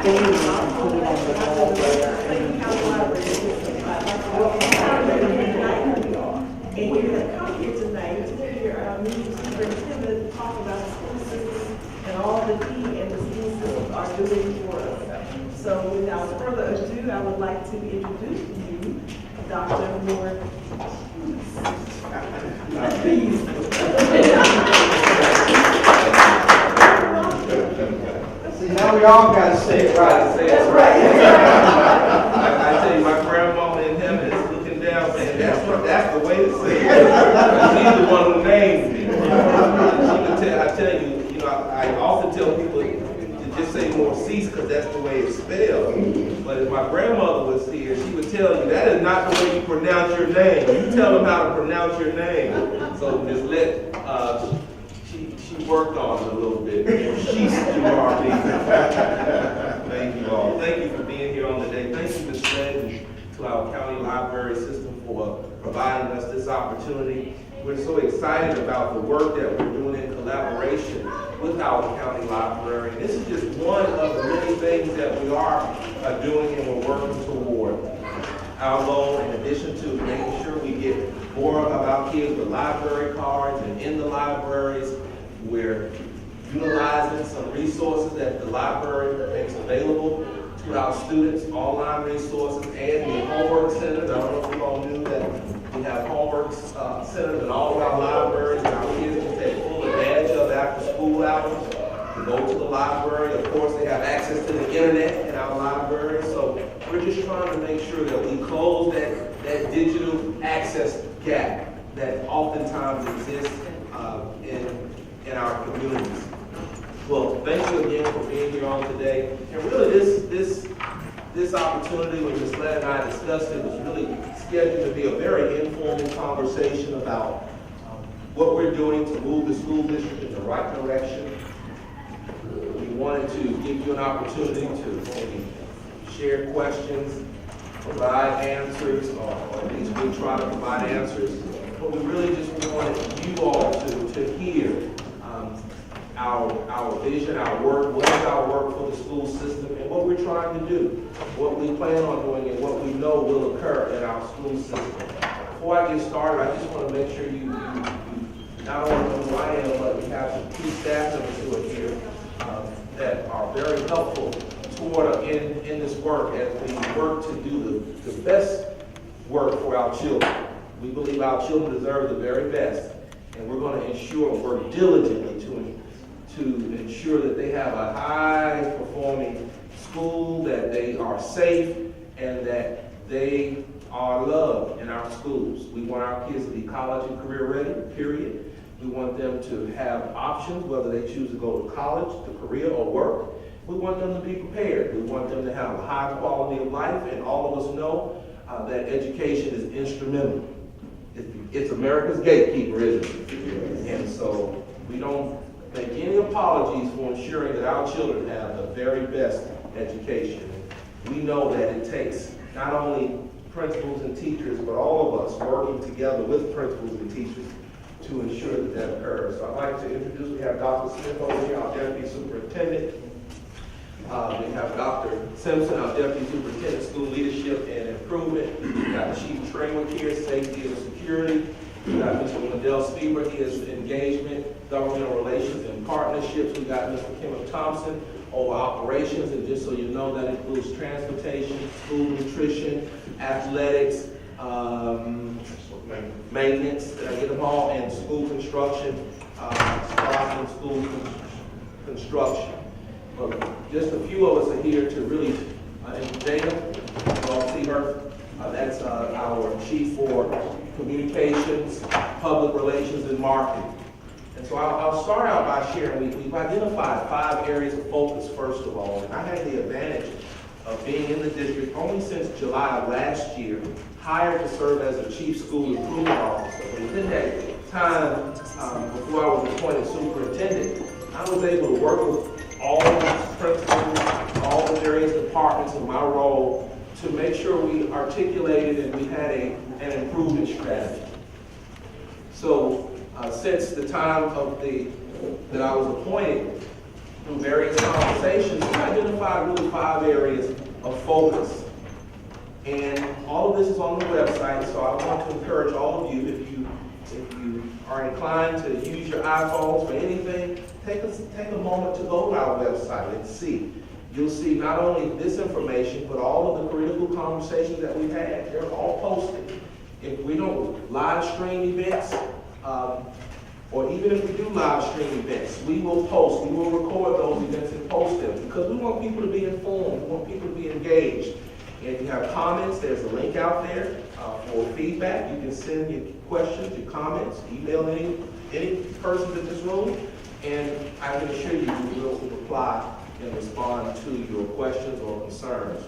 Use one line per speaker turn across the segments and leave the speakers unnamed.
And you have come here tonight to hear our new superintendent talk about the school system and all that he and the school system are doing for us. So without further ado, I would like to introduce to you Dr. Moore.
See, now we all got to say it right.
That's right.
I tell you, my grandma in heaven is looking down saying, that's the way to say it. She's the one who named me. I tell you, I often tell people to just say more cease because that's the way it's spelled. But if my grandmother was here, she would tell you that is not the way you pronounce your name. You tell them how to pronounce your name. So Ms. Lett, she worked on it a little bit. She's URB. Thank you all. Thank you for being here on the day. Thank you, Ms. Lett, and to our county library system for providing us this opportunity. We're so excited about the work that we're doing in collaboration with our county library. This is just one of the many things that we are doing and we're working toward. Our goal, in addition to making sure we get more of our kids with library cards and in the libraries, we're utilizing some resources that the library makes available to our students, online resources, and the homework centers. I don't know if you all knew that we have homework centers in all of our libraries, and our kids can take full advantage of after school hours to go to the library. Of course, they have access to the internet in our library, so we're just trying to make sure that we close that digital access gap that oftentimes exists in our communities. Well, thank you again for being here on today. And really, this opportunity, when Ms. Lett and I discussed it, was really scheduled to be a very informal conversation about what we're doing to move the school district in the right direction. We wanted to give you an opportunity to maybe share questions, provide answers, or at least we try to provide answers. But we really just wanted you all to hear our vision, our work, what is our work for the school system, and what we're trying to do, what we plan on doing, and what we know will occur in our school system. Before I get started, I just want to make sure you not only know who I am, but we have some key staff members who are here that are very helpful toward in this work as we work to do the best work for our children. We believe our children deserve the very best, and we're going to ensure and work diligently to ensure that they have a high-performing school, that they are safe, and that they are loved in our schools. We want our kids to be college and career ready, period. We want them to have options, whether they choose to go to college, to career, or work. We want them to be prepared. We want them to have a high quality of life, and all of us know that education is instrumental. It's America's gatekeeper, isn't it? And so we don't make any apologies for ensuring that our children have the very best education. We know that it takes not only principals and teachers, but all of us working together with principals and teachers to ensure that that occurs. So I'd like to introduce, we have Dr. Smith over here, our Deputy Superintendent. We have Dr. Simpson, our Deputy Superintendent, School Leadership and Improvement. We got the Chief Trainer here, Safety and Security. We got Mr. Wendell Spieber, he is Engagement, Governmental Relations and Partnerships. We got Mr. Kim Thompson over Operations, and just so you know, that includes transportation, school nutrition, athletics, maintenance, did I get them all, and school construction, school construction. But just a few of us are here to really, and Dana, you all see her, that's our Chief for Communications, Public Relations, and Marketing. And so I'll start out by sharing, we've identified 5 areas of focus, first of all, and I had the advantage of being in the district only since July of last year, hired to serve as a Chief School Improvement Officer. But within that time, before I was appointed superintendent, I was able to work with all the principals, all the various departments in my role to make sure we articulated and we had an improvement strategy. So since the time of that I was appointed, through various conversations, we identified identified really 5 areas of focus. And all of this is on the website, so I want to encourage all of you, if you are inclined to use your iPhones for anything, take a moment to go to our website and see. You'll see not only this information, but all of the critical conversations that we've had. They're all posted. If we don't live stream events, or even if we do live stream events, we will post, we will record those events and post them, because we want people to be informed, we want people to be engaged. And if you have comments, there's a link out there for feedback. You can send your questions, your comments, email any person in this room, and I can assure you we will reply and respond to your questions or concerns.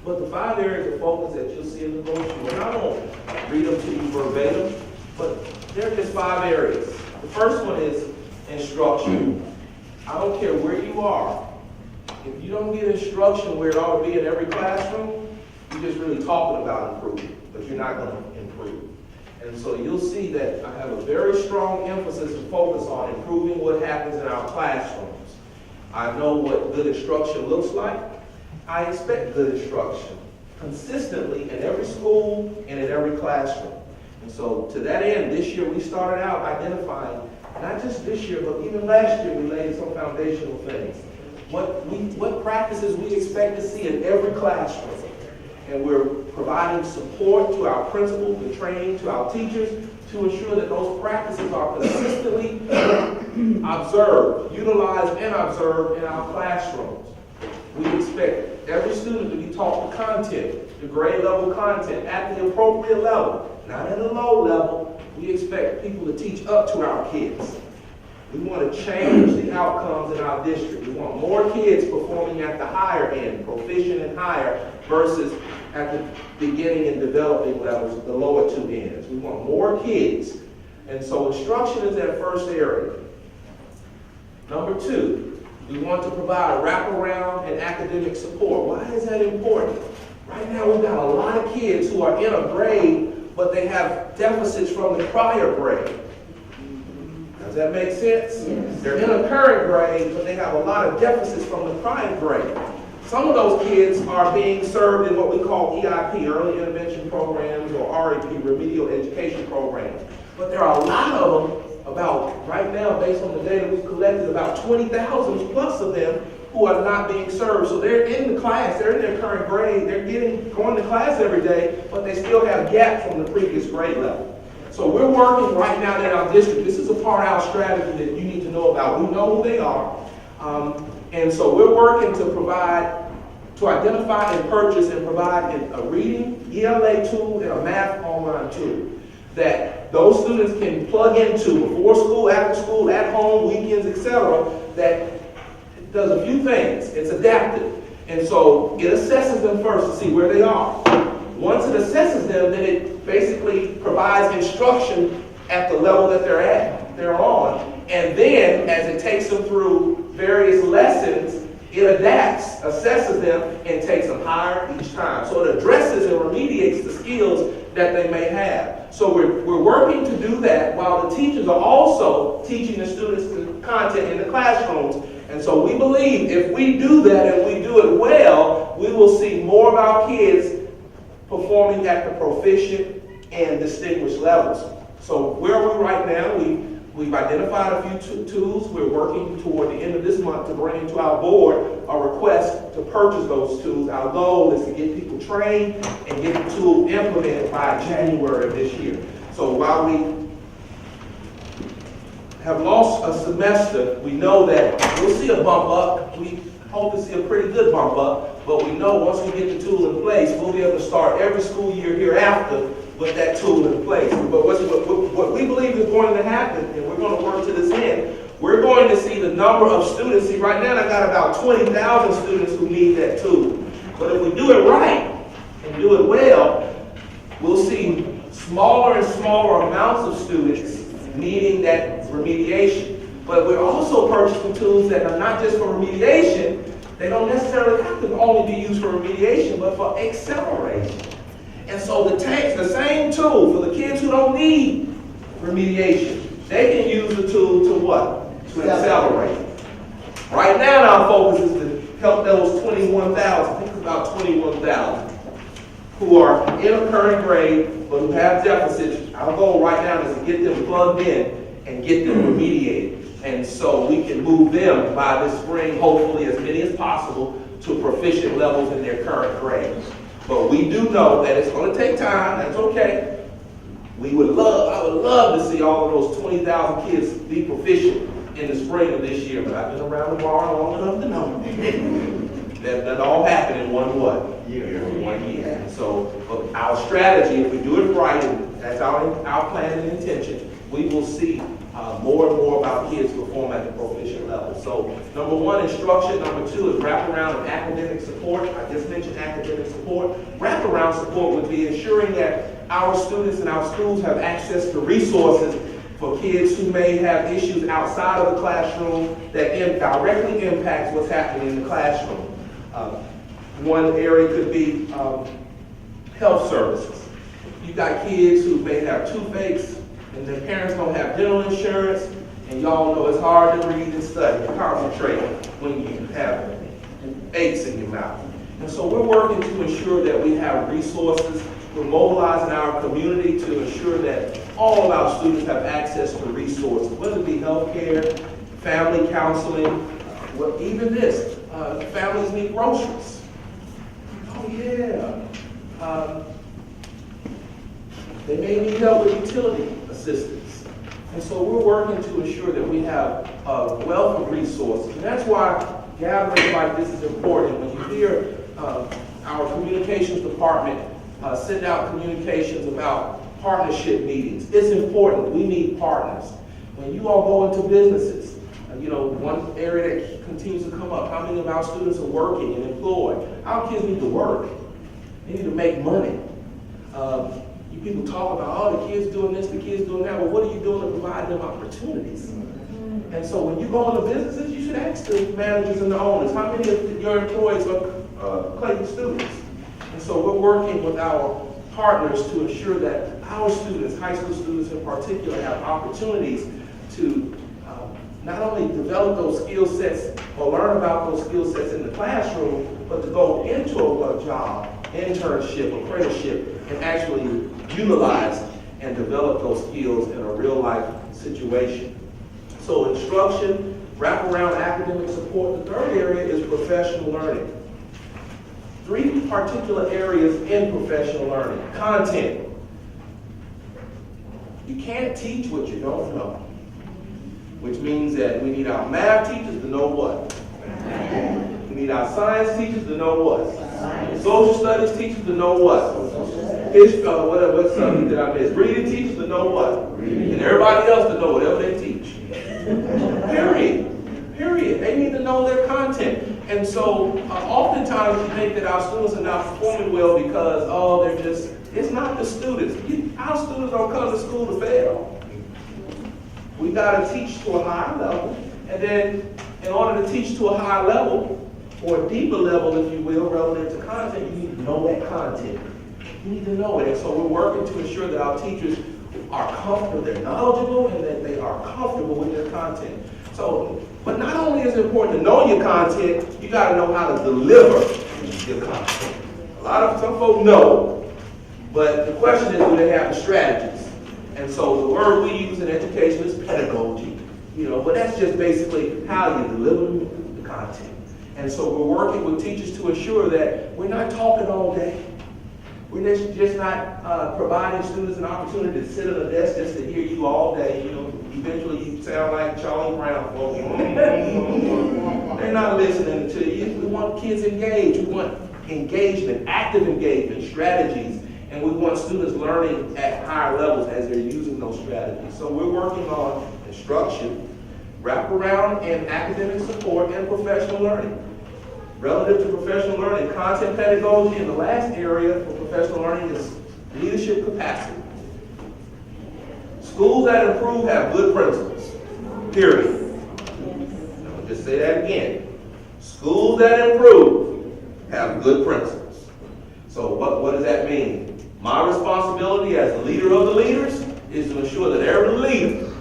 But the 5 areas of focus that you'll see in the brochure, and I won't read them to you verbatim, but there are just 5 areas. The first one is instruction. I don't care where you are. If you don't get instruction where it ought to be in every classroom, you're just really talking about improvement, but you're not going to improve. And so you'll see that I have a very strong emphasis and focus on improving what happens in our classrooms. I know what good instruction looks like. I expect good instruction consistently in every school and in every classroom. And so to that end, this year we started out identifying, not just this year, but even last year we laid some foundational things. What practices we expect to see in every classroom. And we're providing support to our principals and training to our teachers to ensure that those practices are consistently observed, utilized, and observed in our classrooms. We expect every student to be taught the content, the grade level content, at the appropriate level, not at a low level. We expect people to teach up to our kids. We want to change the outcomes in our district. We want more kids performing at the higher end, proficient and higher, versus at the beginning and developing levels, the lower 2 ends. We want more kids. And so instruction is that first area. Number 2, we want to provide wraparound and academic support. Why is that important? Right now we've got a lot of kids who are in a grade, but they have deficits from the prior grade. Does that make sense? Yes. They're in a current grade, but they have a lot of deficits from the prior grade. Some of those kids are being served in what we call EIP, Early Intervention Programs, or REP, Remedial Education Programs. But there are a lot of them, about right now, based on the data we've collected, about 20,000 plus of them who are not being served. So they're in the class, they're in their current grade, they're going to class every day, but they still have gaps from the previous grade level. So we're working right now in our district. This is a part of our strategy that you need to know about. We know who they are. And so we're working to identify and purchase and provide a reading ELA tool and a math online tool that those students can plug into before school, after school, at home, weekends, etc. That does a few things. It's adaptive. And so it assesses them first to see where they are. Once it assesses them, then it basically provides instruction at the level that they're on. And then, as it takes them through various lessons, it adapts, assesses them, and takes them higher each time. So it addresses and remediates the skills that they may have. So we're working to do that while the teachers are also teaching the students the content in the classrooms. And so we believe if we do that and we do it well, we will see more of our kids performing at the proficient and distinguished levels. So where are we right now? We've identified a few tools. We're working toward the end of this month to bring to our board a request to purchase those tools. Our goal is to get people trained and get the tool implemented by January of this year. So while we have lost a semester, we know that we'll see a bump up. We hope to see a pretty good bump up, but we know once we get the tool in place, we'll be able to start every school year hereafter with that tool in place. But what we believe is going to happen, and we're going to work to this end, we're going to see the number of students. See, right now I've got about 20,000 students who need that tool. But if we do it right and do it well, we'll see smaller and smaller amounts of students needing that remediation. But we're also purchasing tools that are not just for remediation. They don't necessarily have to only be used for remediation, but for acceleration. And so the same tool for the kids who don't need remediation, they can use the tool to what? To accelerate. Right now our focus is help those 21,000, I think it's about 21,000, who are in a current grade but who have deficits. Our goal right now is to get them plugged in and get them remediated. And so we can move them by this spring, hopefully as many as possible, to proficient levels in their current grades. But we do know that it's going to take time. That's okay. I would love to see all of those 20,000 kids be proficient in the spring of this year, but I've been around the bar long enough to know that all happened in one year. 1 year. So our strategy, if we do it right, and that's our plan and intention, we will see more and more about kids perform at the proficient level. So number one, instruction. Number two is wraparound and academic support. I just mentioned academic support. Wraparound support would be ensuring that our students and our schools have access to resources for kids who may have issues outside of the classroom that directly impacts what's happening in the classroom. One area could be health services. You've got kids who may have toothaches and their parents don't have dental insurance, and y'all know it's hard to read and study and concentrate when you have aches in your mouth. And so we're working to ensure that we have resources. We're mobilizing our community to ensure that all of our students have access to resources, whether it be healthcare, family counseling, well, even this, families need groceries. Oh yeah. They may need help with utility assistance. And so we're working to ensure that we have a wealth of resources. And that's why gatherings like this is important. When you hear our communications department send out communications about partnership meetings, it's important. We need partners. When you all go into businesses, one area that continues to come up, how many of our students are working and employed? Our kids need to work. They need to make money. You people talk about, oh, the kids doing this, the kids doing that. Well, what are you doing to provide them opportunities? And so when you go into businesses, you should ask the managers and the owners, how many of your employees are Clayton students? And so we're working with our partners to ensure that our students, high school students in particular, have opportunities to not only develop those skill sets or learn about those skill sets in the classroom, but to go into a job, internship, apprenticeship, and actually utilize and develop those skills in a real life situation. So instruction, wraparound academic support. The third area is professional learning. 3 particular areas in professional learning. Content. You can't teach what you don't know, which means that we need our math teachers to know what? We need our science teachers to know what? Social studies teachers to know what? History, what subject did I miss? Reading teachers to know what? And everybody else to know whatever they teach. Period. They need to know their content. And so oftentimes we think that our students are not performing well because, it's not the students. Our students don't come to school to fail. We got to teach to a higher level. And then in order to teach to a higher level, or a deeper level, if you will, relative to content, you need to know that content. You need to know it. And so we're working to ensure that our teachers are comfortable, they're knowledgeable, and that they are comfortable with their content. So, but not only is it important to know your content, you got to know how to deliver your content. Some folks know, but the question is, do they have the strategies? And so the word we use in education is pedagogy, but that's just basically how you deliver the content. And so we're working with teachers to ensure that we're not talking all day. We're just not providing students an opportunity to sit at a desk just to hear you all day. Eventually you sound like Charlie Brown, folks. They're not listening to you. We want kids engaged. We want engagement, active engagement, strategies, and we want students learning at higher levels as they're using those strategies. So we're working on instruction, wraparound and academic support, and professional learning. Relative to professional learning, content pedagogy, and the last area for professional learning is leadership capacity. Schools that improve have good principals, period. I'll just say that again. Schools that improve have good principals. So what does that mean? My responsibility as the leader of the leaders is to ensure that every leader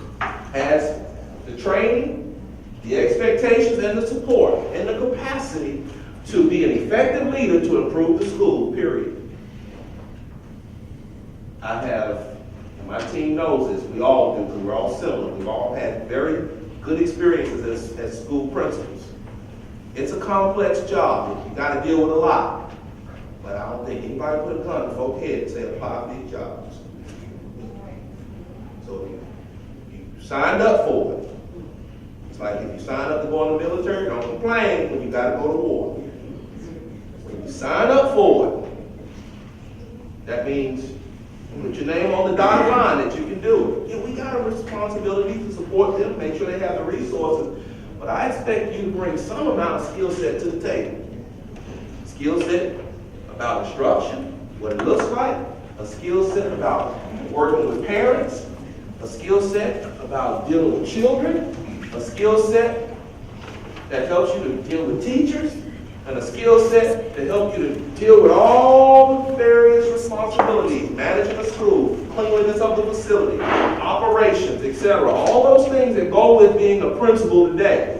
has the training, the expectations, and the support, and the capacity to be an effective leader to improve the school, period. I have, and my team knows this, we all do, because we're all similar. We've all had very good experiences as school principals. It's a complex job. You got to deal with a lot. But I don't think anybody put a gun to folks' head and say apply for these jobs. So you signed up for it. It's like if you sign up to go in the military, don't complain when you got to go to war. When you sign up for it, that means put your name on the dotted line that you can do it. Yeah, we got a responsibility to support them, make sure they have the resources. But I expect you to bring some amount of skill set to the table. Skill set about instruction, what it looks like, a skill set about working with parents, a skill set about dealing with children, a skill set that helps you to deal with teachers, and a skill set to help you to deal with all the various responsibilities, managing a school, cleanliness of the facility, operations, etc. All those things that go with being a principal today.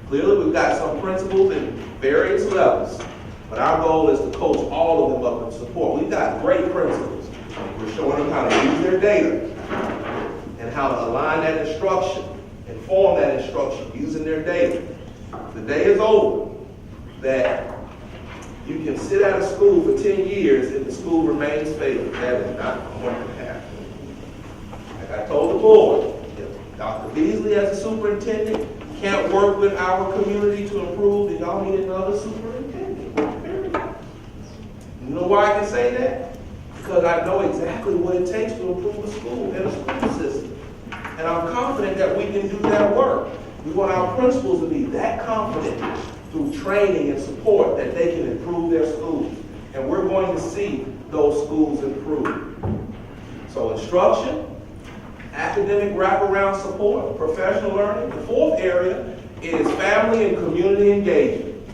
Clearly, we've got some principals in various levels, but our goal is to coach all of them up and support. We've got great principals. We're showing them how to use their data and how to align that instruction, inform that instruction using their data. The day is over that you can sit at a school for 10 years and the school remains failing. That is not going to happen. Like I told the board, if Dr. Beasley as a superintendent can't work with our community to improve, then y'all need another superintendent. Period. You know why I can say that? Because I know exactly what it takes to improve a school and a school system. And I'm confident that we can do that work. We want our principals to be that confident through training and support that they can improve their schools. And we're going to see those schools improve. So instruction, academic wraparound support, professional learning. The fourth area is family and community engagement.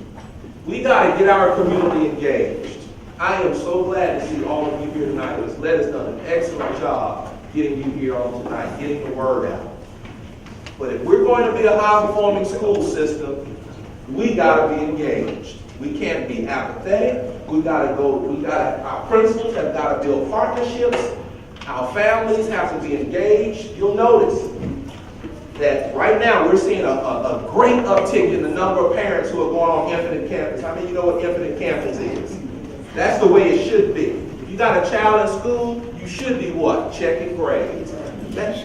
We got to get our community engaged. I am so glad to see all of you here tonight. Letta's done an excellent job getting you here on tonight, getting the word out. But if we're going to be a high-performing school system, we got to be engaged. We can't be apathetic. Our principals have got to build partnerships. Our families have to be engaged. You'll notice that right now we're seeing a great uptick in the number of parents who are going on Infinite Campus. I mean, you know what Infinite Campus is. That's the way it should be. If you got a child in school, you should be what? Checking grades. That's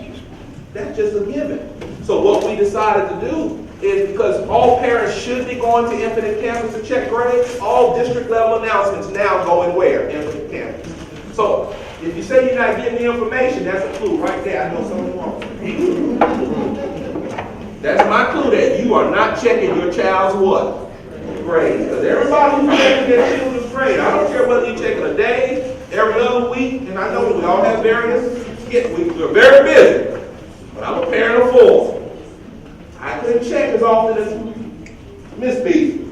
just a given. So what we decided to do is, because all parents should be going to Infinite Campus to check grades, all district level announcements now going where? Infinite Campus. So if you say you're not getting the information, that's a clue right there. I know something wrong. That's my clue that you are not checking your child's what? Grades. Because everybody who's checking their children's grade, I don't care whether you're checking a day, every other week, and I know we all have various, we're very busy, but I'm a parent of four. I couldn't check as often as Miss Beasley,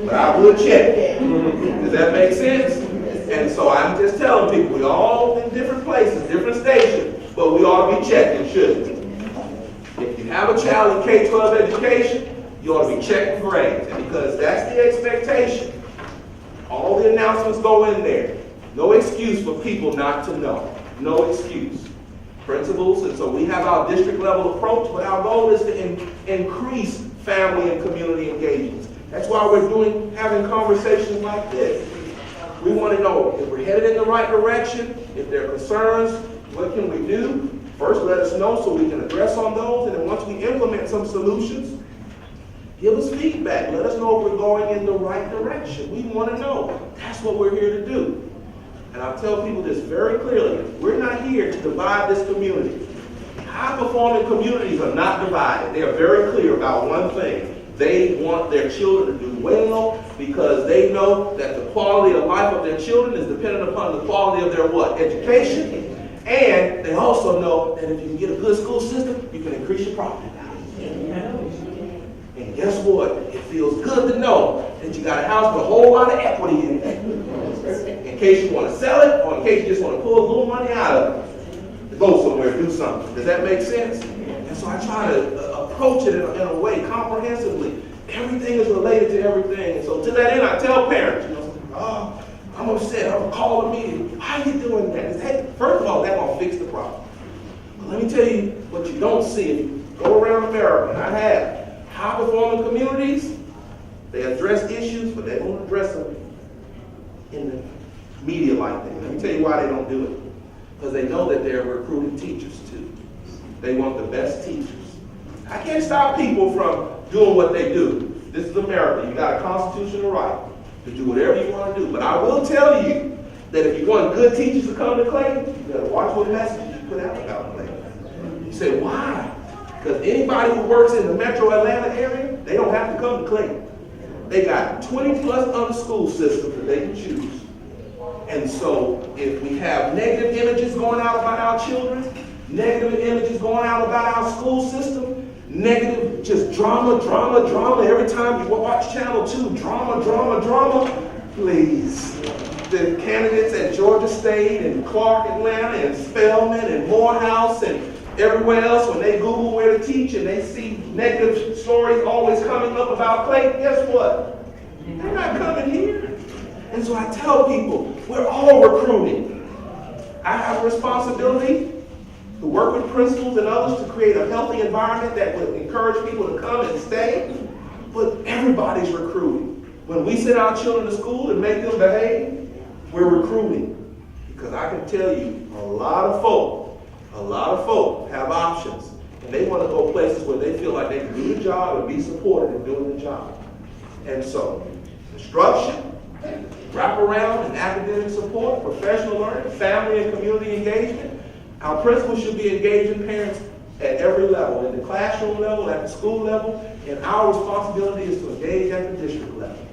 but I would check. Does that make sense? And so I'm just telling people, we all in different places, different stations, but we ought to be checking, shouldn't we? If you have a child in K-12 education, you ought to be checking grades, and because that's the expectation. All the announcements go in there. No excuse for people not to know. No excuse. Principals, and so we have our district level approach, but our goal is to increase family and community engagements. That's why we're having conversations like this. We want to know if we're headed in the right direction, if there are concerns, what can we do? First, let us know so we can address on those, and then once we implement some solutions, give us feedback. Let us know if we're going in the right direction. We want to know. That's what we're here to do. And I'll tell people this very clearly. We're not here to divide this community. High-performing communities are not divided. They are very clear about one thing. They want their children to do well because they know that the quality of life of their children is dependent upon the quality of their what? Education. And they also know that if you can get a good school system, you can increase your property value. And guess what? It feels good to know that you got a house with a whole lot of equity in it. In case you want to sell it, or in case you just want to pull a little money out of it to go somewhere, do something. Does that make sense? And so I try to approach it in a way comprehensively. everything is related to everything. And so to that end, I tell parents, I'm upset, I'm gonna call a meeting. Why are you doing that? Hey, first of all, that's gonna fix the problem. But let me tell you what you don't see if you go around America, and I have high-performing communities, they address issues, but they don't address them in the media like that. Let me tell you why they don't do it. Because they know that they're recruiting teachers too. They want the best teachers. I can't stop people from doing what they do. This is America. You got a constitutional right to do whatever you want to do. But I will tell you that if you want good teachers to come to Clayton, you got to watch what messages you put out about Clayton. You say, why? Because anybody who works in the metro Atlanta area, they don't have to come to Clayton. They got 20 plus other school systems that they can choose. And so if we have negative images going out about our children, negative images going out about our school system, negative just drama, every time you watch Channel 2, drama, please. The candidates at Georgia State and Clark Atlanta and Spelman and Morehouse and everywhere else, when they Google where to teach and they see negative stories always coming up about Clayton, guess what? They're not coming here. And so I tell people, we're all recruiting. I have a responsibility to work with principals and others to create a healthy environment that would encourage people to come and stay, but everybody's recruiting. When we send our children to school and make them behave, we're recruiting. Because I can tell you, a lot of folk have options, and they want to go places where they feel like they can do the job and be supported in doing the job. And so, instruction, wraparound and academic support, professional learning, family and community engagement. Our principals should be engaging parents at every level, at the classroom level, at the school level, and our responsibility is to engage at the district level.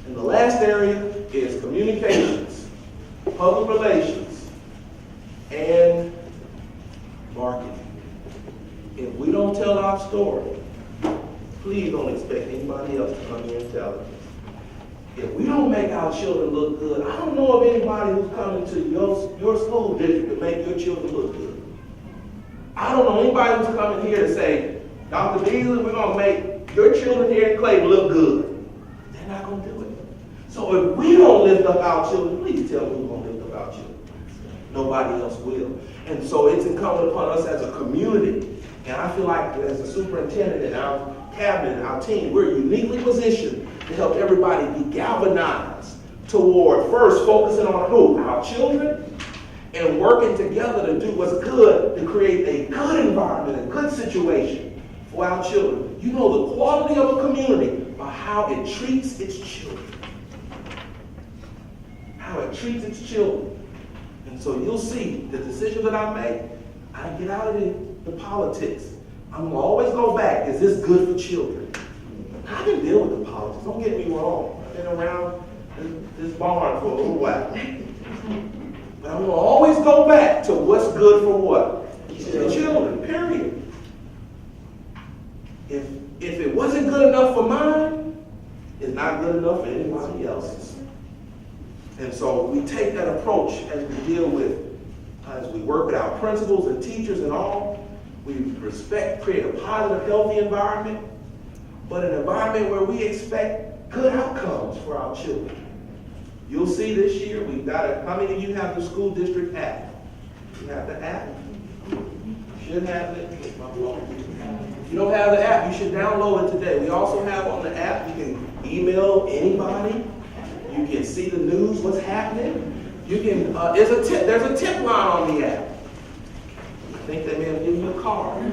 And the last area is communications, public relations, and marketing. If we don't tell our story, please don't expect anybody else to come here and tell it. If we don't make our children look good, I don't know of anybody who's coming to your school district to make your children look good. I don't know anybody who's coming here to say, Dr. Beasley, we're going to make your children here in Clayton look good. They're not going to do it. So if we don't lift up our children, please tell me who's going to lift up our children. Nobody else will. And so it's incumbent upon us as a community. And I feel like as a superintendent and our cabinet and our team, we're uniquely positioned to help everybody be galvanized toward first focusing on who? Our children, and working together to do what's good to create a good environment, a good situation for our children. You know the quality of a community by how it treats its children. How it treats its children. And so you'll see the decisions that I make, I get out of the politics. I'm going to always go back, is this good for children? I can deal with the politics, don't get me wrong. I've been around this barn for a little while. But I'm going to always go back to what's good for what? The children, period. If it wasn't good enough for mine, it's not good enough for anybody else's. And so we take that approach as we deal with, as we work with our principals and teachers and all. We respect, create a positive, healthy environment, but an environment where we expect good outcomes for our children. You'll see this year, we've got how many of you have the school district app? You have the app? You should have it. If you don't have the app, you should download it today. We also have on the app, you can email anybody. You can see the news, what's happening. You can, there's a tip line on the app. I think they may have given you a card.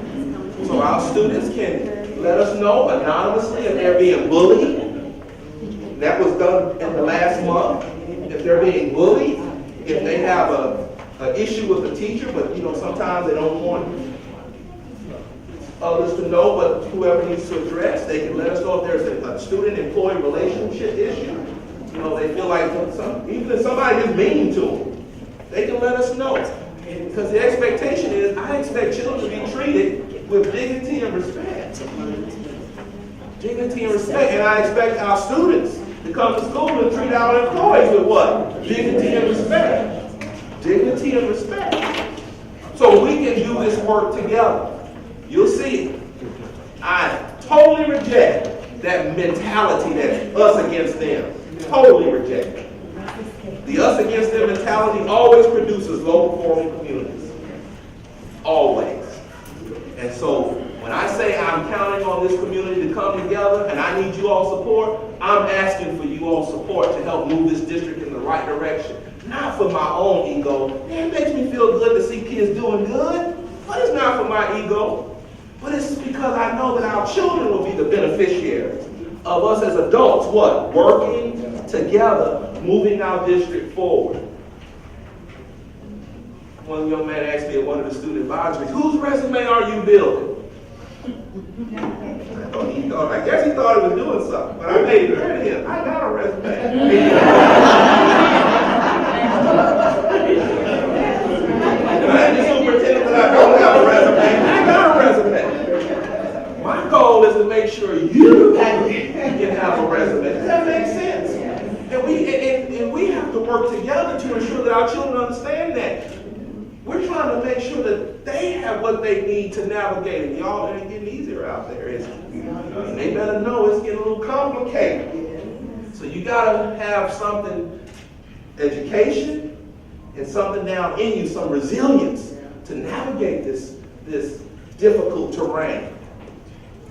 So our students can let us know anonymously if they're being bullied. That was done in the last month. If they're being bullied, if they have an issue with the teacher, but sometimes they don't want others to know, but whoever needs to address, they can let us know if there's a student-employee relationship issue. They feel like even if somebody is mean to them, they can let us know. Because the expectation is, I expect children to be treated with dignity and respect. Dignity and respect. And I expect our students to come to school and treat our employees with what? Dignity and respect. Dignity and respect. So we can do this work together. You'll see it. I Totally reject that mentality that's us against them. Totally reject it. The us against them mentality always produces low-performing communities. Always. And so when I say I'm counting on this community to come together and I need you all support, I'm asking for you all support to help move this district in the right direction. Not for my own ego. Man, it makes me feel good to see kids doing good, but it's not for my ego. But it's because I know that our children will be the beneficiaries of us as adults, what? Working together, moving our district forward. One young man asked me at one of the student advisories, whose resume are you building? I guess he thought he was doing something, but I made it clear to him, I got a resume. I ain't the superintendent that I don't have a resume. I got a resume. My goal is to make sure you can have a resume. Does that make sense? And we have to work together to ensure that our children understand that. We're trying to make sure that they have what they need to navigate. And y'all, it ain't getting easier out there, is it? And they better know it's getting a little complicated. So you gotta have something, education, and something down in you, some resilience to navigate this difficult terrain.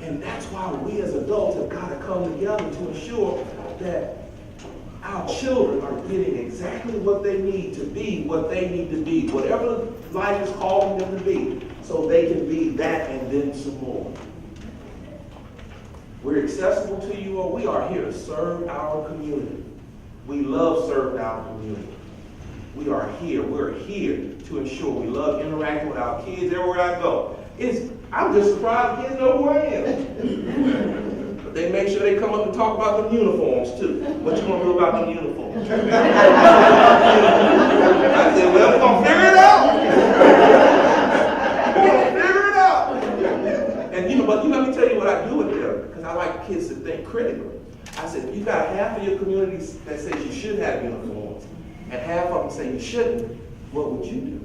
And that's why we as adults have got to come together to ensure that our children are getting exactly what they need to be, what they need to be, whatever life is calling them to be, so they can be that and then some more. We're accessible to you all. We are here to serve our community. We love serving our community. We are here. We're here to ensure we love interacting with our kids everywhere I go. I'm just surprised kids know who I am. But they make sure they come up and talk about them uniforms too. What you gonna do about them uniforms? I said, well, we're gonna figure it out. We're gonna figure it out. And but let me tell you what I do with them, because I like kids to think critically. I said, if you got half of your community that says you should have uniforms, and half of them say you shouldn't, what would you do?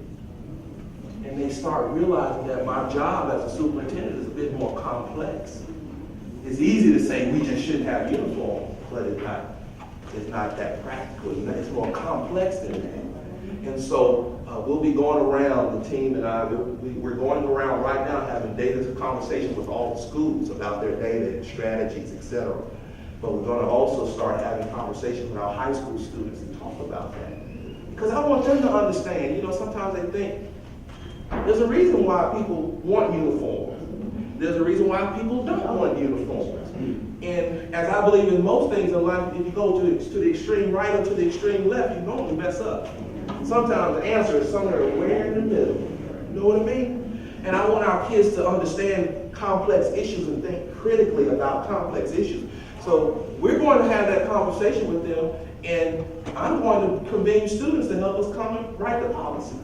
And they start realizing that my job as a superintendent is a bit more complex. It's easy to say we just shouldn't have uniforms, but it's not that practical. It's more complex than that. And so we'll be going around, the team and I, we're going around right now having data conversations with all the schools about their data and strategies, etc. But we're going to also start having conversations with our high school students and talk about that. Because I want them to understand, sometimes they think, there's a reason why people want uniforms. There's a reason why people don't want uniforms. And as I believe in most things in life, if you go to the extreme right or to the extreme left, you normally mess up. Sometimes the answer is somewhere way in the middle. You know what I mean? And I want our kids to understand complex issues and think critically about complex issues. So we're going to have that conversation with them, and I'm going to convene students to help us come and write the policy.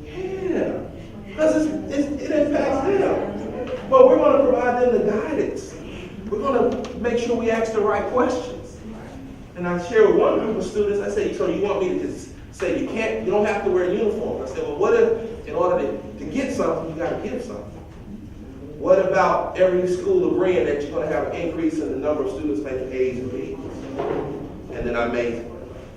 Yeah, because it impacts them. But we're going to provide them the guidance. We're going to make sure we ask the right questions. And I shared with one group of students, I said, so you want me to just say you don't have to wear a uniform? I said, well, what if in order to get something, you got to give something? What about every school agreeing that you're going to have an increase in the number of students making A's and B's? And then I may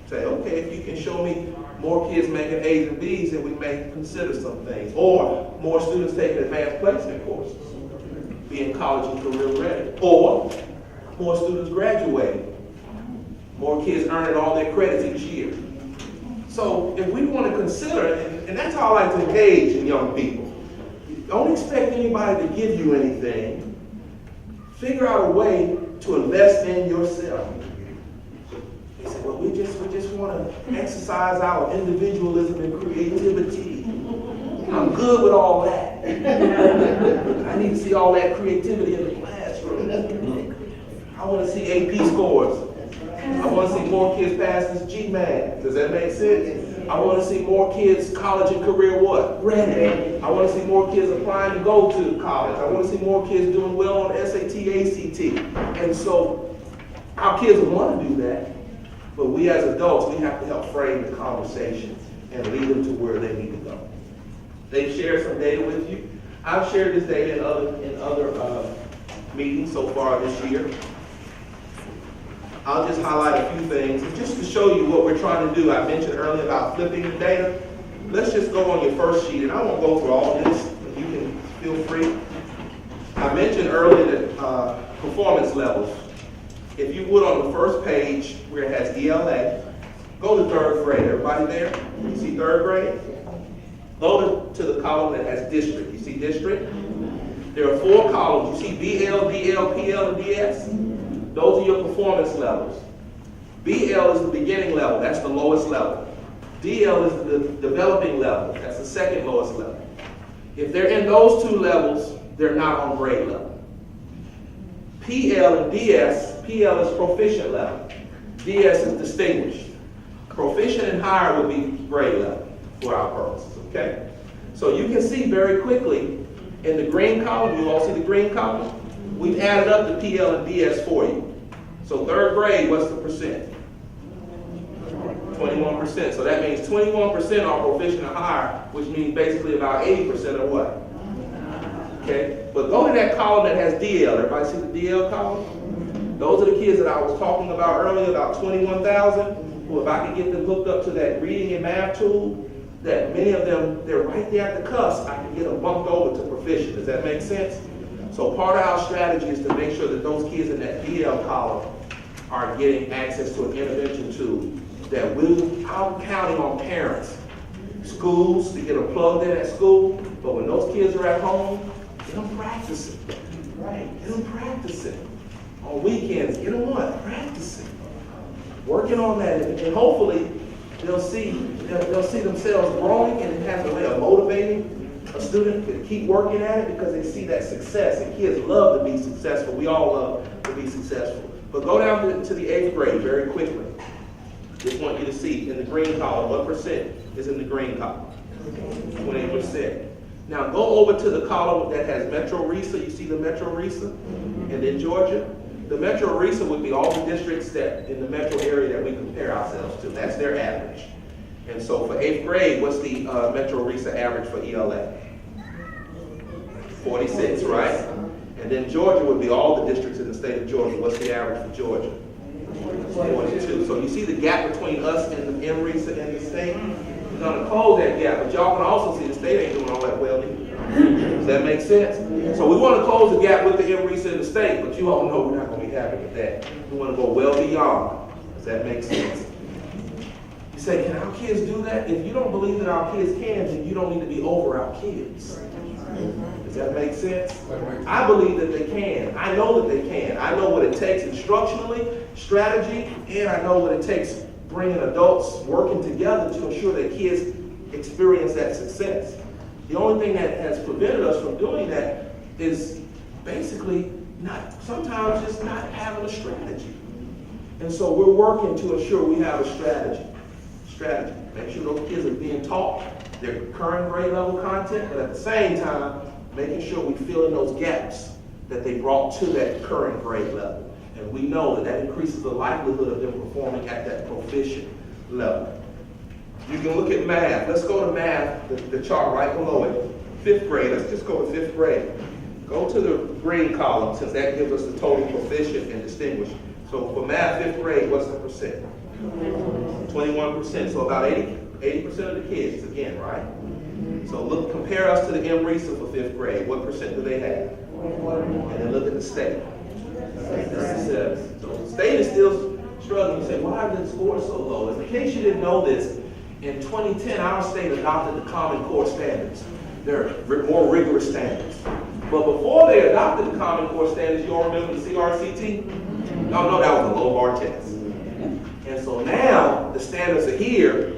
say, okay, if you can show me more kids making A's and B's, then we may consider some things. Or more students taking advanced placement courses, being college and career ready. Or more students graduating. More kids earning all their credits each year. So if we want to consider, and that's how I like to engage in young people. Don't expect anybody to give you anything. Figure out a way to invest in yourself. They say, well, we just want to exercise our individualism and creativity. I'm good with all that. I need to see all that creativity in the classroom. I want to see AP scores. I want to see more kids pass this GMAT. Does that make sense? I want to see more kids college and career what? Ready. I want to see more kids applying to go to college. I want to see more kids doing well on SAT, ACT. And so our kids want to do that, but we as adults, we have to help frame the conversation and lead them to where they need to go. They've shared some data with you. I've shared this data in other meetings so far this year. I'll just highlight a few things, and just to show you what we're trying to do. I mentioned earlier about flipping the data. Let's just go on your first sheet, and I won't go through all this, but you can feel free. I mentioned earlier that performance levels. If you would, on the first page where it has ELA, go to third grade. Everybody there? You see third grade? Go to the column that has district. You see district? There are 4 columns. You see BL, DL, PL, and DS? Those are your performance levels. BL is the beginning level. That's the lowest level. DL is the developing level. That's the second lowest level. If they're in those 2 levels, they're not on grade level. PL and DS, PL is proficient level. DS is distinguished. Proficient and higher would be grade level for our purposes, okay? So you can see very quickly in the green column, you all see the green column? We've added up the PL and DS for you. So third grade, what's the percent? 21%. So that means 21% are proficient or higher, which means basically about 80% are what? Okay? But go to that column that has DL. Everybody see the DL column? Those are the kids that I was talking about earlier, about 21,000, who if I could get them hooked up to that reading and math tool, that many of them, they're right there at the cusp, I can get them bumped over to proficient. Does that make sense? So part of our strategy is to make sure that those kids in that DL column are getting access to an intervention tool that I'm counting on parents, schools to get them plugged in at school, but when those kids are at home, get them practicing. Right, get them practicing. On weekends, get them what? Practicing. Working on that, and hopefully they'll see themselves growing, and it has a way of motivating a student to keep working at it because they see that success, and kids love to be successful. We all love to be successful. But go down to the 8th grade very quickly. Just want you to see in the green column, what percent is in the green column? 28%. Now go over to the column that has Metro RESA. You see the Metro RESA? And then Georgia. The Metro RESA would be all the districts that in the metro area that we compare ourselves to. That's their average. And so for 8th grade, what's the Metro RESA average for ELA? 46, right? And then Georgia would be all the districts in the state of Georgia. What's the average for Georgia? 42. So you see the gap between us and the MRESA and the state? We're going to close that gap, but y'all can also see the state ain't doing all that well either. Does that make sense? So we want to close the gap with the MRESA and the state, but you all know we're not going to be happy with that. We want to go well beyond. Does that make sense? You say, can our kids do that? If you don't believe that our kids can, then you don't need to be over our kids. Does that make sense? I believe that they can. I know that they can. I know what it takes instructionally, strategy, and I know what it takes bringing adults working together to ensure that kids experience that success. The only thing that has prevented us from doing that is basically sometimes just not having a strategy. And so we're working to ensure we have a strategy. Make sure those kids are being taught their current grade level content, but at the same time, making sure we fill in those gaps that they brought to that current grade level. And we know that increases the likelihood of them performing at that proficient level. You can look at math. Let's go to math, the chart right below it. 5th grade, let's just go to 5th grade. Go to the green column, since that gives us the total proficient and distinguished. So for math, 5th grade, what's the percent? 21%, so about 80% of the kids, again, right? So look, compare us to the MRESA for 5th grade. What percent do they have? And then look at the state. 37. So the state is still struggling. You say, why are the scores so low? In case you didn't know this, in 2010, our state adopted the Common Core standards. They're more rigorous standards. But before they adopted the Common Core standards, you all remember the CRCT? No, that was a low bar test. And so now the standards are here,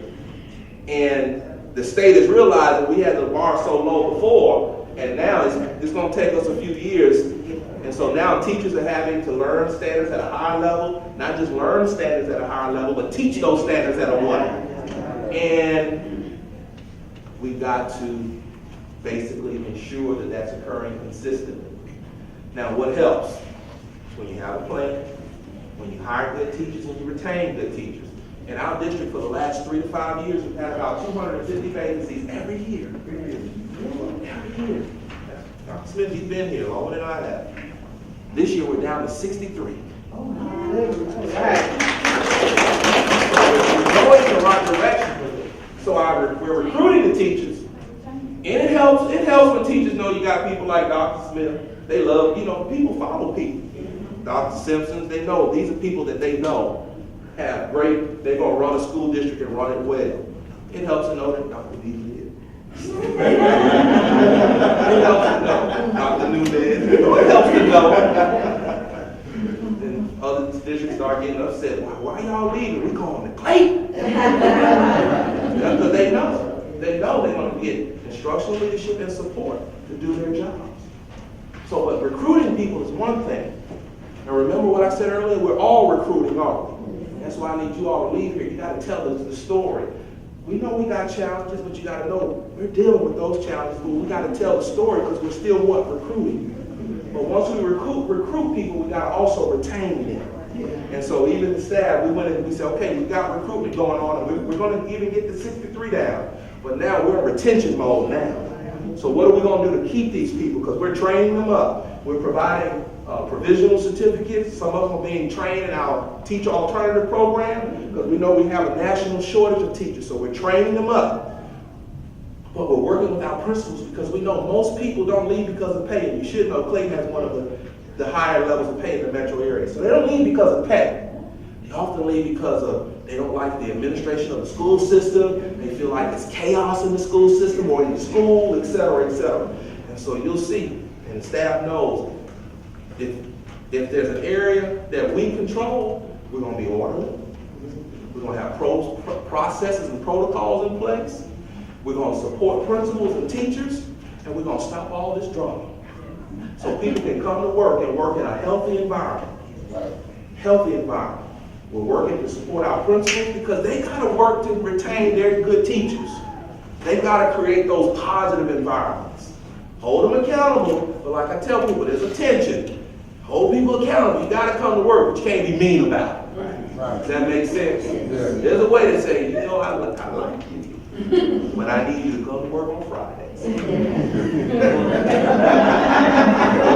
and the state has realized that we had the bar so low before, and now it's going to take us a few years. And so now teachers are having to learn standards at a higher level, not just learn standards at a higher level, but teach those standards at a what? And we've got to basically ensure that that's occurring consistently. Now, what helps? When you have a plan, when you hire good teachers, and you retain good teachers. In our district, for the last 3 to 5 years, we've had about 250 vacancies every year. Every year. Dr. Smith, he's been here longer than I have. This year we're down to 63.
Right.
We're going in the right direction. So we're recruiting the teachers. And it helps when teachers know you got people like Dr. Smith. They love, people follow people. Dr. Simpsons, they know, these are people that they know have great, they're going to run a school district and run it well. It helps to know that Dr. Beasley is. It helps to know. Dr. Newman, it helps to know. Then other districts start getting upset. Why y'all leaving? We calling it Clayton. Because they know. They know they're going to get instructional leadership and support to do their jobs. So, but recruiting people is one thing. And remember what I said earlier, we're all recruiting, aren't we? That's why I need you all to leave here. You got to tell us the story. We know we got challenges, but you got to know we're dealing with those challenges, but we got to tell the story because we're still recruiting. But once we recruit people, we got to also retain them. And so even the staff, we went in and we said, okay, we got recruitment going on, and we're going to even get the 63 down. But now we're in retention mode now. So what are we going to do to keep these people? Because we're training them up. We're providing provisional certificates. Some of them are being trained in our teacher alternative program because we know we have a national shortage of teachers. So we're training them up. But we're working with our principals because we know most people don't leave because of pay. And you should know Clayton has one of the higher levels of pay in the metro area. So they don't leave because of pay. They often leave because they don't like the administration of the school system. They feel like it's chaos in the school system or in the school, et cetera, et cetera. And so you'll see, and the staff knows, if there's an area that we control, we're going to be orderly. We're going to have processes and protocols in place. We're going to support principals and teachers, and we're going to stop all this drama. So people can come to work and work in a healthy environment. Healthy environment. We're working to support our principals because they got to work to retain their good teachers. They've got to create those positive environments. Hold them accountable, but like I tell people, there's a tension. Hold people accountable. You got to come to work, but you can't be mean about it. Right. Does that make sense? Yeah. There's a way to say, I like you, but I need you to come to work on Fridays. Or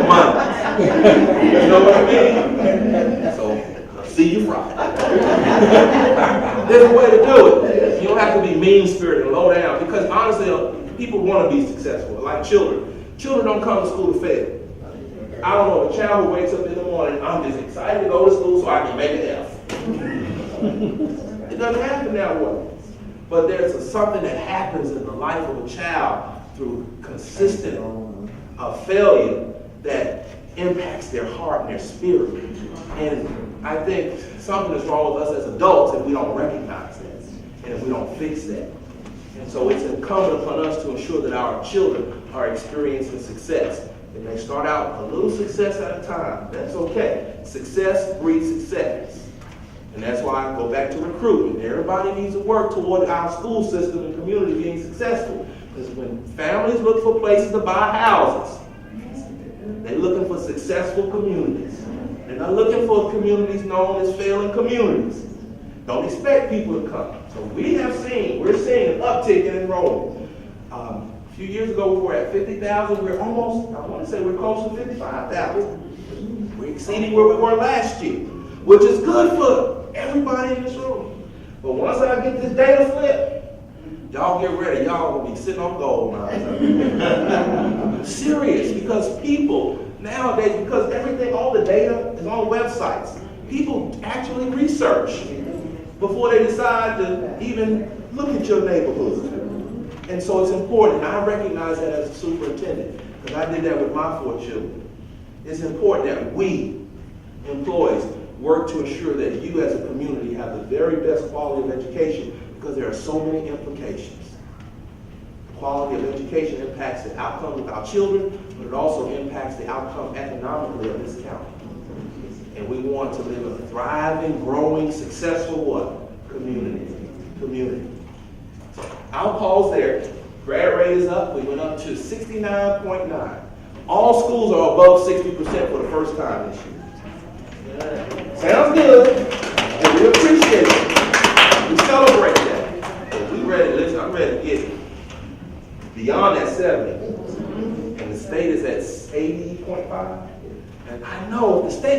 Mondays. You know what I mean? So, see you Friday. There's a way to do it. You don't have to be mean-spirited and low down because honestly, people want to be successful, like children. Children don't come to school to fail. I don't know, a child who wakes up in the morning, I'm just excited to go to school so I can make an F. It doesn't happen that way. But there's something that happens in the life of a child through consistent failure that impacts their heart and their spirit. And I think something is wrong with us as adults if we don't recognize that and if we don't fix that. And so it's incumbent upon us to ensure that our children are experiencing success. It may start out a little success at a time. That's okay. Success breeds success. And that's why I go back to recruitment. Everybody needs to work toward our school system and community being successful. Because when families look for places to buy houses, they're looking for successful communities. They're not looking for communities known as failing communities. Don't expect people to come. So we're seeing an uptick in enrollment. A few years ago, we were at 50,000. We're almost, I want to say we're close to 55,000. We're exceeding where we were last year, which is good for everybody in this room. But once I get this data flip, y'all get ready. Y'all will be sitting on gold now. I'm serious because people nowadays, because everything, all the data is on websites. People actually research before they decide to even look at your neighborhood. And so it's important, and I recognize that as a superintendent, because I did that with my 4 children. It's important that we, employees, work to ensure that you as a community have the very best quality of education, because there are so many implications. The quality of education impacts the outcome of our children, but it also impacts the outcome economically of this county. And we want to live in a thriving, growing, successful what? Community. I'll pause there. Grad rate is up. We went up to 69.9. All schools are above 60% for the first time this year. Sounds good. And we appreciate it. We celebrate that. But I'm ready to get beyond that 70. And the state is at 80.5. And I know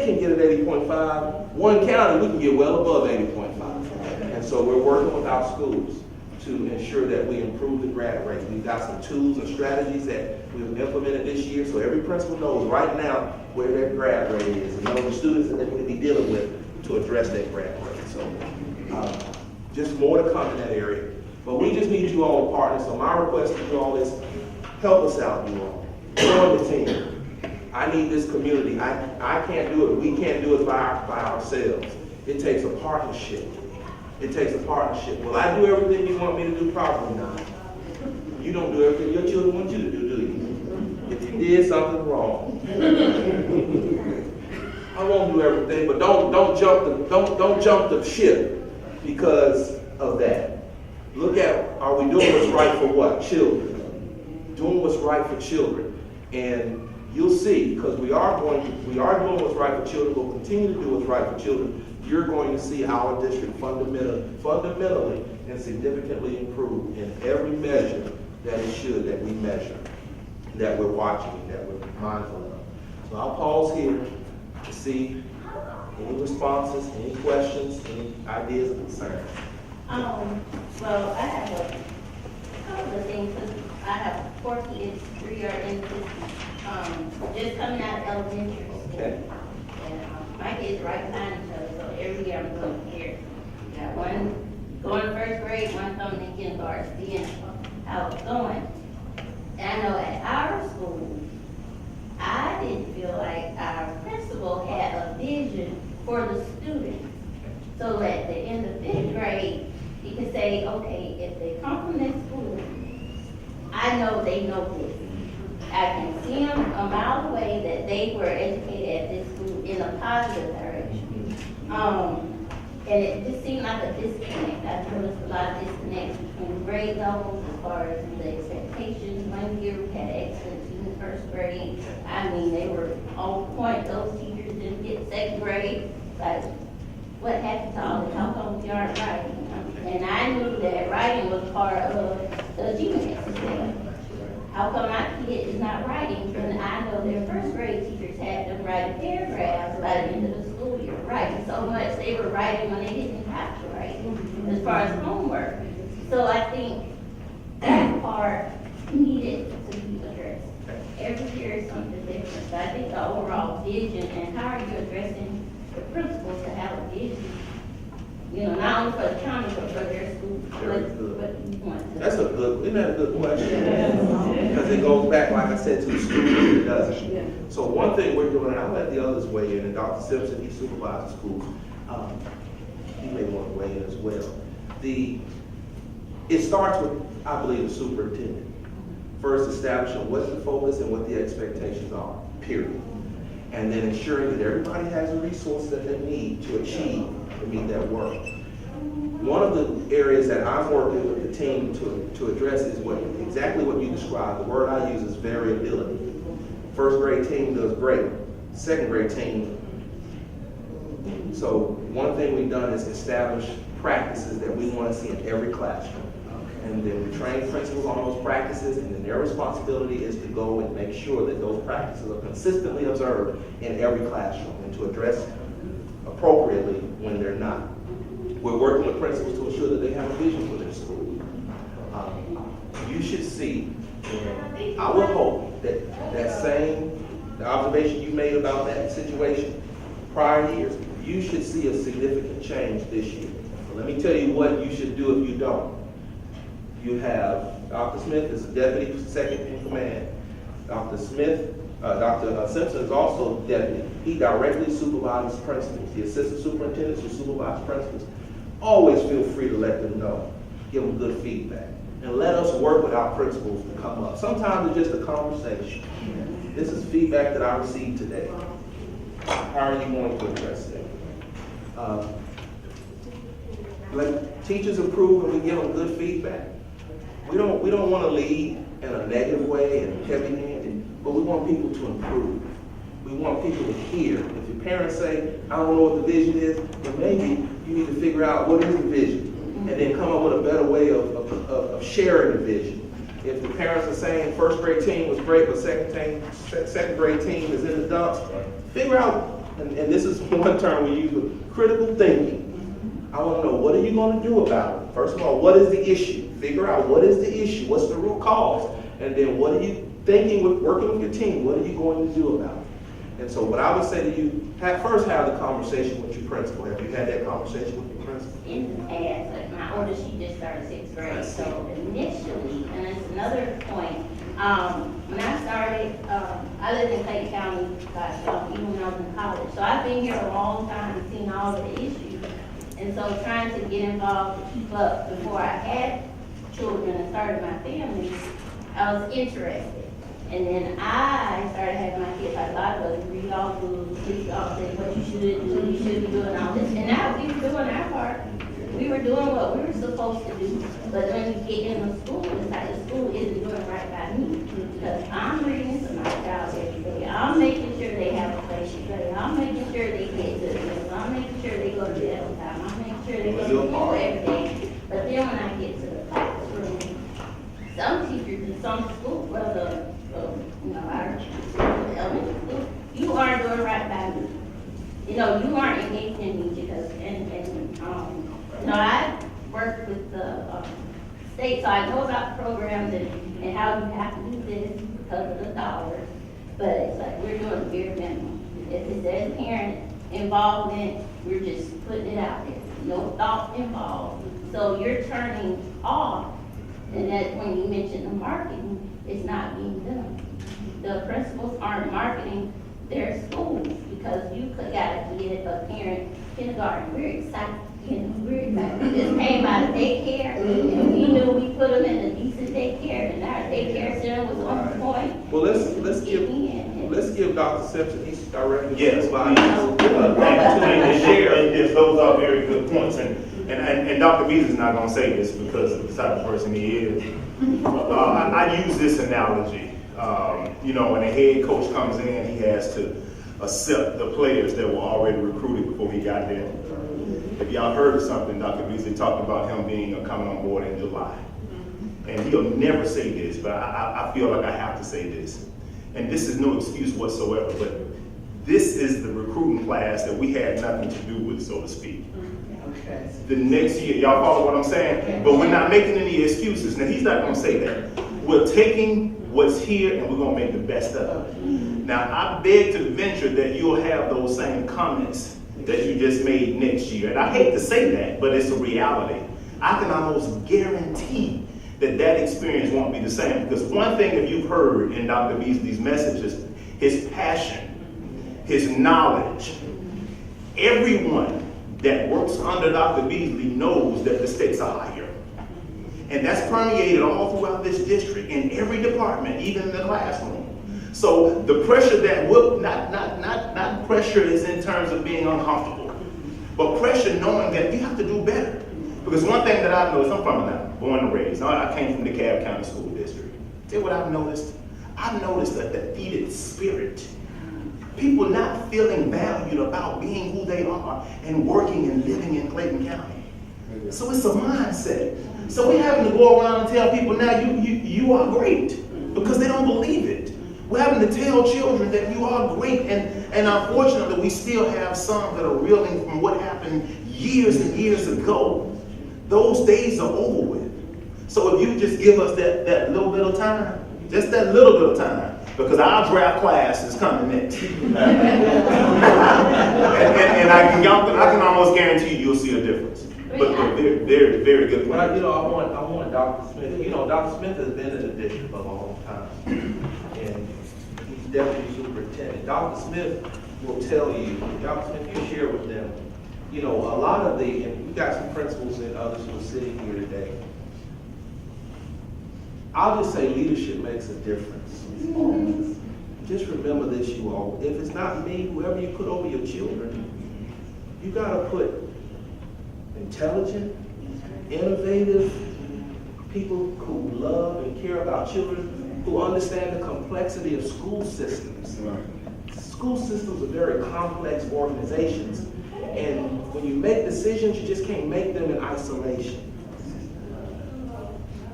can get an 80.5, one county, we can get well above 80.5. And so we're working with our schools to ensure that we improve the grad rate. We've got some tools and strategies that we've implemented this year, so every principal knows right now where their grad rate is and knows the students that they're going to be dealing with to address that grad rate. So just more to come in that area. But we just need you all to partner. So my request to you all is help us out, you all. Join the team. I need this community. I can't do it. We can't do it by ourselves. It takes a partnership. It takes a partnership. Will I do everything you want me to do? Probably not. You don't do everything your children want you to do you? If you did something wrong. I won't do everything, but don't jump the ship because of that. Look at, are we doing what's right for what? Children. Doing what's right for children. And you'll see, because we are doing what's right for children, we'll continue to do what's right for children. You're going to see our district fundamentally and significantly improve in every measure that it should, that we measure, that we're watching, that we're mindful of. So I'll pause here to see any responses, any questions, any ideas or concerns.
Well, I have a couple of things. I have 4 kids, 3 are in this, just coming out of elementary school.
Okay.
And my kids right behind each other, so every year I'm going here. Got one going to first grade, one coming in kindergarten, seeing how it's going. And I know at our school, I didn't feel like our principal had a vision for the students. So at the end of 5th grade, he could say, okay, if they come from this school, I know they know this. I can see them a mile away that they were educated at this school in a positive direction. And it just seemed like a disconnect. I noticed a lot of disconnects between grade levels as far as the expectations. One year we had excellence in the first grade. I mean, they were on point. Those teachers didn't get second grade. Like, what happened to all this? How come we aren't writing? And I knew that writing was part of the achievement system. How come my kid is not writing? And I know their first grade teachers had them write paragraphs by the end of the school year, writing so much they were writing when they didn't have to write, as far as homework. So I think that part needed to be addressed. Every year is something different. But I think the overall vision and how are you addressing the principals to have a vision? You know, not only for the county, but for their school.
Very good.
What you want to.
Isn't that a good question? Because it goes back, like I said, to the school, doesn't it? So one thing we're doing, and I'll let the others weigh in, and Dr. Simpson, he supervises schools. He may want to weigh in as well. It starts with, I believe, the superintendent. First establishing what's the focus and what the expectations are, period. And then ensuring that everybody has the resources that they need to achieve to meet that work. One of the areas that I'm working with the team to address is exactly what you described. The word I use is variability. First grade team does great. Second grade team. So one thing we've done is establish practices that we want to see in every classroom. And then we train principals on those practices, and then their responsibility is to go and make sure that those practices are consistently observed in every classroom and to address appropriately when they're not. We're working with principals to ensure that they have a vision for their school. You should see, and I would hope that the observation you made about that situation prior years, you should see a significant change this year. So let me tell you what you should do if you don't. You have Dr. Smith is a deputy second in command. Dr. Simpson is also deputy. He directly supervises principals. The assistant superintendents who supervise principals. Always feel free to let them know. Give them good feedback. And let us work with our principals to come up. Sometimes it's just a conversation. This is feedback that I received today. How are you going to address it? Let teachers improve and we give them good feedback. We don't want to lead in a negative way and heavy-handed, but we want people to improve. We want people to hear. If your parents say, I don't know what the vision is, then maybe you need to figure out what is the vision and then come up with a better way of sharing the vision. If the parents are saying first grade team was great, but second grade team is in the dumps, figure out and this is one term we use with critical thinking. I want to know, what are you going to do about it? First of all, what is the issue? Figure out what is the issue, what's the root cause, and then what are you thinking with working with your team? What are you going to do about it? And so what I would say to you, first have the conversation with your principal. Have you had that conversation with your principal?
In the past, like my oldest, she just started 6th grade, so initially, and it's another point, when I started, I lived in Clayton County, even when I was in college, so I've been here a long time, seen all the issues, and so trying to get involved to keep up before I had children and started my family, I was interested. And then I started having my kids, like a lot of us, read all the rules, police officers, what you should do, you should be doing all this. And now we were doing our part. We were doing what we were supposed to do. But when you get in the school, it's like the school isn't doing right by me. Because I'm reading to my child every day. I'm making sure they have a place to play. I'm making sure they get to the meals. I'm making sure they go to bed on time. I'm making sure they go to school every day. But then when I get to the classroom, some teachers in some schools, our elementary school, you aren't doing right by me. You aren't engaging me because, I work with the state, so I know about programs and how you have to do this because of the dollars, but it's like we're doing bare minimum. If there's parent involvement, we're just putting it out there. No thought involved. So you're turning off, and that when you mention the marketing, it's not being done. The principals aren't marketing their schools because you got to get a parent kindergarten. We're excited. We're excited. We just came out of daycare, and we knew we put them in a decent daycare, and our daycare center was on point.
Well, let's give Dr. Simpson, he's directly.
Yes,
to share.
Yes, those are very good points, and Dr. Beasley's not going to say this because of the type of person he is. I use this analogy. When a head coach comes in, he has to accept the players that were already recruited before he got there. If y'all heard of something, Dr. Beasley talked about him coming on board in July. And he'll never say this, but I feel like I have to say this. And this is no excuse whatsoever, but this is the recruiting class that we had nothing to do with, so to speak.
Okay.
The next year, y'all follow what I'm saying?
Okay.
But we're not making any excuses. Now, he's not going to say that. We're taking what's here and we're going to make the best of it. Now, I beg to venture that you'll have those same comments that you just made next year. And I hate to say that, but it's a reality. I can almost guarantee that experience won't be the same. Because one thing that you've heard in Dr. Beasley's messages, his passion, his knowledge. Everyone that works under Dr. Beasley knows that the stakes are higher. And that's permeated all throughout this district, in every department, even in the classroom. So the pressure that will, not pressure is in terms of being uncomfortable, but pressure knowing that you have to do better. Because one thing that I've noticed, I'm from Atlanta, born and raised. I came from the DeKalb County School District. Tell you what I've noticed? I've noticed a defeated spirit. People not feeling valued about being who they are and working and living in Clayton County. So it's a mindset. So we're having to go around and tell people now you are great because they don't believe it. We're having to tell children that you are great, and unfortunately we still have some that are reeling from what happened years and years ago. Those days are over with. So if you just give us that little bit of time, just that little bit of time, because our draft class is coming next. and I can almost guarantee you'll see a difference. But very, very, very good point.
But I want Dr. Smith. Dr. Smith has been in the district for a long time, and he's deputy superintendent. Dr. Smith will tell you. Dr. Smith, you share with them. A lot of and we got some principals and others who are sitting here today. I'll just say leadership makes a difference. Just remember this, you all. If it's not me, whoever you put over your children, you gotta put intelligent, innovative people who love and care about children, who understand the complexity of school systems. School systems are very complex organizations, and when you make decisions, you just can't make them in isolation.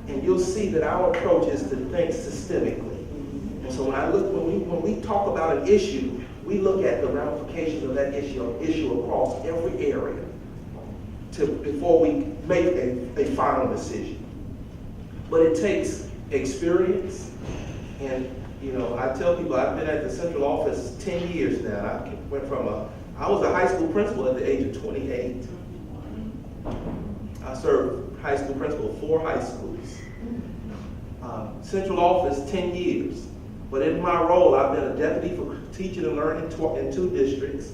And you'll see that our approach is to think systemically. And so when we talk about an issue, we look at the ramifications of that issue across every area before we make a final decision. But it takes experience, and I tell people I've been at the central office 10 years now. I was a high school principal at the age of 28. I served high school principal of 4 high schools. Central office 10 years. But in my role, I've been a deputy for teaching and learning in 2 districts,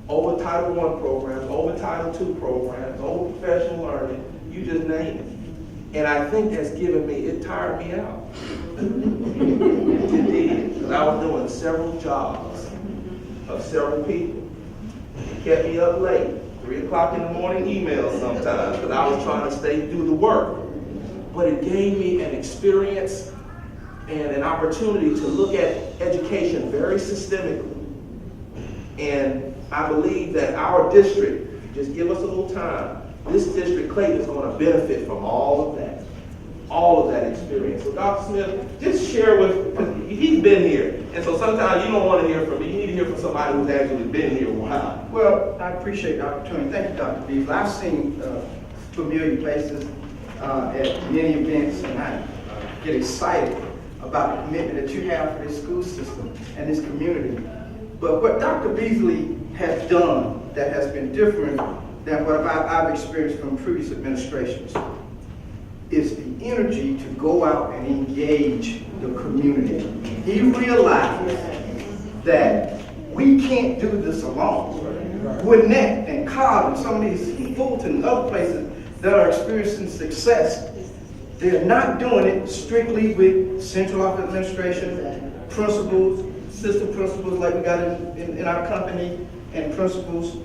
over Title I programs, over Title II programs, over professional learning, you just name it. And I think that's it tired me out. It did, because I was doing several jobs of several people. It kept me up late, 3 o'clock in the morning emails sometimes, because I was trying to do the work. But it gave me an experience and an opportunity to look at education very systemically. And I believe that our district, if you just give us a little time, this district, Clayton, is going to benefit from all of that experience. So Dr. Smith, just share because he's been here. And so sometimes you don't want to hear from me. You need to hear from somebody who's actually been here a while.
Well, I appreciate the opportunity. Thank you, Dr. Beasley. I've seen familiar places at many events, and I get excited about the commitment that you have for this school system and this community. But what Dr. Beasley has done that has been different than what I've experienced from previous administrations is the energy to go out and engage the community. He realizes that we can't do this alone. Gwinnett and Cobb and some of these Fulton and other places that are experiencing success, they're not doing it strictly with central office administration, principals, assistant principals like we got in our company, and principals,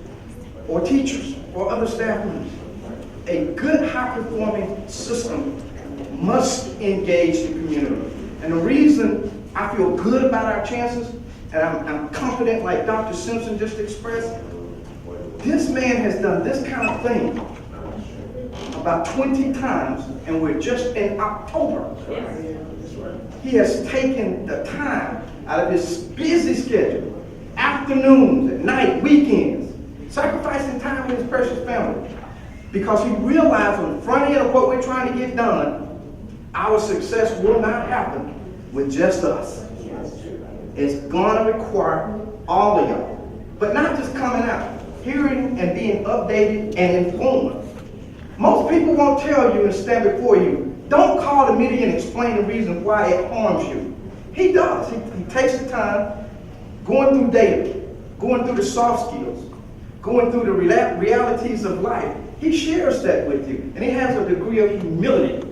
or teachers, or other staff members. A good, high-performing system must engage the community. And the reason I feel good about our chances, and I'm confident like Dr. Simpson just expressed, this man has done this kind of thing about 20 times, and we're just in October. He has taken the time out of his busy schedule, afternoons, at night, weekends, sacrificing time with his precious family, because he realized on the front end of what we're trying to get done, our success will not happen with just us. It's going to require all of y'all, but not just coming out, hearing and being updated and informed. Most people won't tell you and stand before you. Don't call the media and explain the reason why it harms you. He does. He takes the time, going through data, going through the soft skills, going through the realities of life. He shares that with you, and he has a degree of humility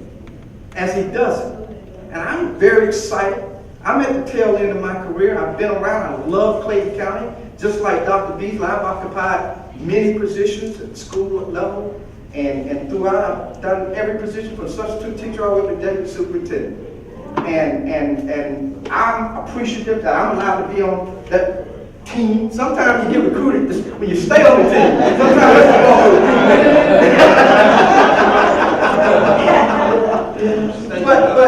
as he does it. And I'm very excited. I'm at the tail end of my career. I've been around. I love Clayton County. Just like Dr. Beasley, I've occupied many positions at the school level, and throughout, I've done every position from substitute teacher all the way to deputy superintendent. And I'm appreciative that I'm allowed to be on that team. Sometimes you get recruited when you stay on the team. Sometimes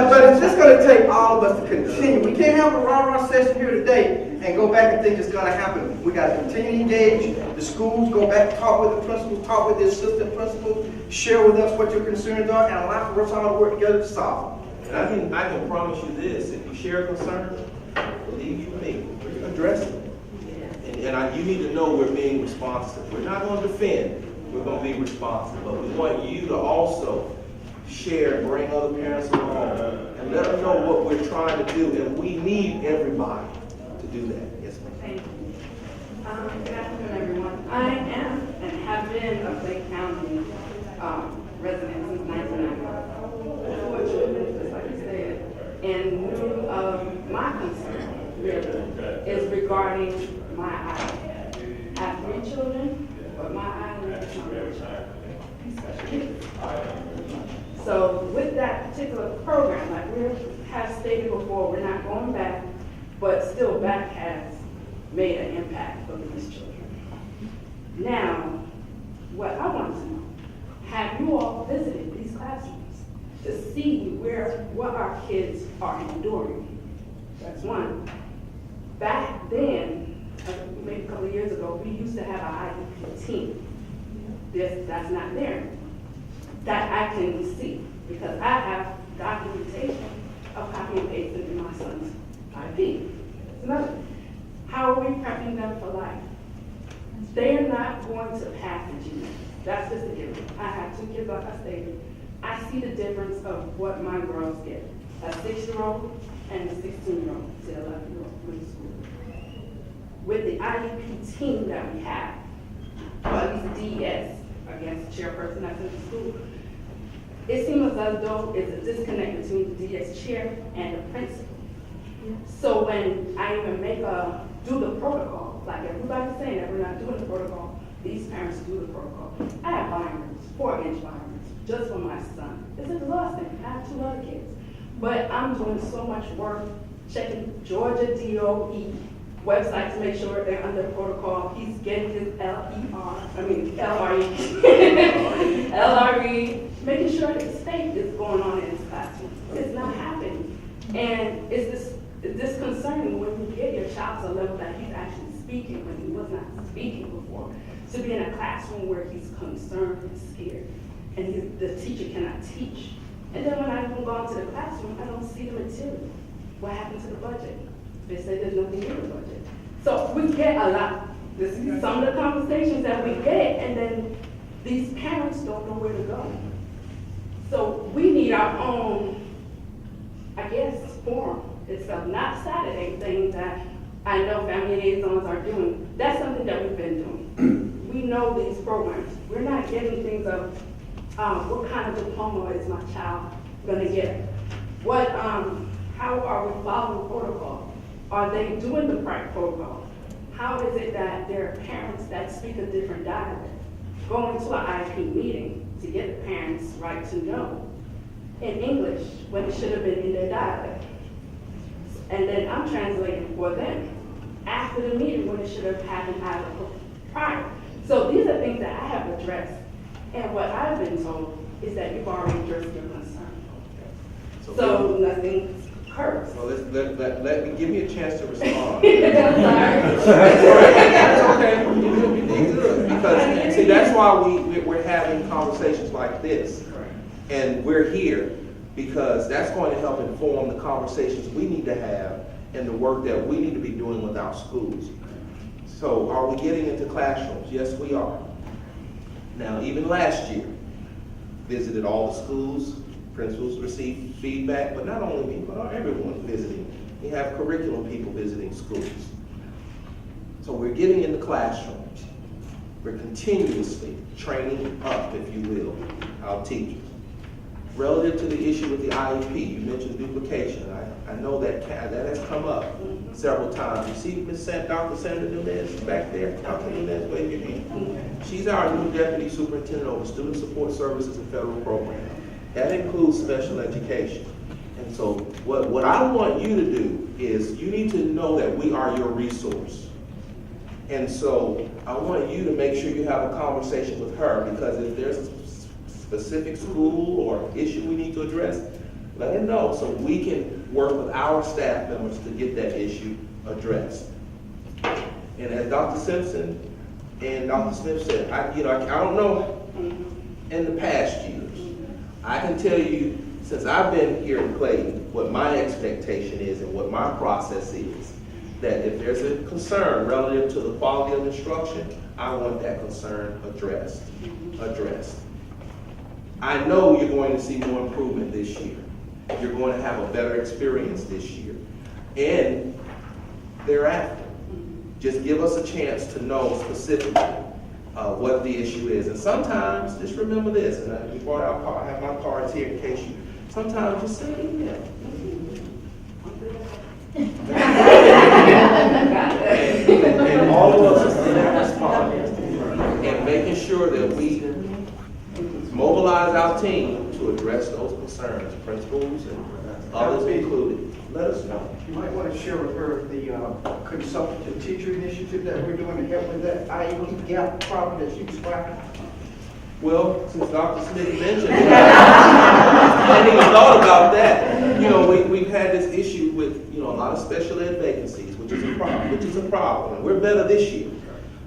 but it's just going to take all of us to continue. We can't have a rah-rah session here today and go back and think it's going to happen. We got to continue to engage the schools, go back, talk with the principals, talk with the assistant principals, share with us what your concerns are, and allow for us all to work together to solve them.
And I can promise you this: if you share a concern, believe you me, address it. And you need to know we're being responsive. We're not going to defend. We're going to be responsive. But we want you to also share, bring other parents along, and let them know what we're trying to do. And we need everybody to do that. Yes, ma'am.
Thank you. Good afternoon, everyone. I am and have been a Clayton County resident since 1991. Unfortunately, just like you said, and knew of my concern really is regarding my island. I have 3 children, but my island is not really special needs. So with that particular program, like we have stated before, we're not going back, but still back has made an impact for these children. Now, what I want to know, have you all visited these classrooms to see what our kids are enduring? That's one. Back then, a used to have an IEP team. That's not there. That I can see, because I have documentation of copy and pasting in my son's IEP. Another, how are we prepping them for life? They're not going to pass the GED. That's just a given. I have 2 kids, like I stated. I see the difference of what my girls get. A 6-year-old and a 16-year-old to 11-year-old in school. With the IEP team that we have, or at least the DES, I guess, chairperson that's in the school, it seems as though it's a disconnect between the DES chair and the principal. So when I even do the protocol, like everybody's saying that we're not doing the protocol, these parents do the protocol. I have binders, 4-inch binders, just for my son. It's exhausting. I have 2 other kids. But I'm doing so much work checking Georgia DOE website to make sure they're under protocol. He's getting his LRE, making sure that state is going on in his classroom. It's not happening. And it's disconcerting when you get your child to a level that he's actually speaking when he was not speaking before, to be in a classroom where he's concerned and scared, and the teacher cannot teach. And then when I even go into the classroom, I don't see the material. What happened to the budget? They say there's nothing in the budget. So we get a lot. This is some of the conversations that we get, and then these parents don't know where to go. So we need our own, I guess, forum itself, not Saturday things that I know family liaisons are doing. That's something that we've been doing. We know these programs. We're not getting things of what kind of diploma is my child gonna get? How are we following protocol? Are they doing the right protocol? How is it that there are parents that speak a different dialect? Going to an IEP meeting to get the parents right to know in English when it should have been in their dialect. And then I'm translating for them after the meeting when it should have happened either prior. So these are things that I have addressed. And what I've been told is that you've already addressed your concern. So nothing hurts.
Well, give me a chance to respond.
I'm sorry.
That's okay. You did good. Because, see, that's why we're having conversations like this. And we're here because that's going to help inform the conversations we need to have and the work that we need to be doing with our schools. So are we getting into classrooms? Yes, we are. Now, even last year, visited all the schools, principals received feedback, but not only me, but everyone visiting. We have curriculum people visiting schools. So we're getting into classrooms. We're continuously training up, if you will, our teachers. Relative to the issue with the IEP, you mentioned duplication. I know that has come up several times. You see Dr. Sandra Nunez back there? Dr. Nunez, wave your hand. She's our new Deputy Superintendent over Student Support Services and Federal Program. That includes special education. And so what I want you to do is you need to know that we are your resource. And so I want you to make sure you have a conversation with her, because if there's a specific school or issue we need to address, let her know so we can work with our staff members to get that issue addressed. And as Dr. Simpson and Dr. Smith said, I don't know in the past years. I can tell you, since I've been here in Clayton, what my expectation is and what my process is, that if there's a concern relative to the quality of instruction, I want that concern addressed. I know you're going to see more improvement this year. You're going to have a better experience this year. And thereafter, just give us a chance to know specifically what the issue is. And sometimes, just remember this, and I have my cards here in case you, sometimes just send an email. and all of us are in that response and making sure that we mobilize our team to address those concerns, principals and others included. Let us know.
You might want to share with her the consultative teacher initiative that we're doing to help with that IEP gap problem that she's flagging.
Well, since Dr. Smith mentioned it, I hadn't even thought about that. You know, we've had this issue with, a lot of special ed vacancies, which is a problem, and we're better this year.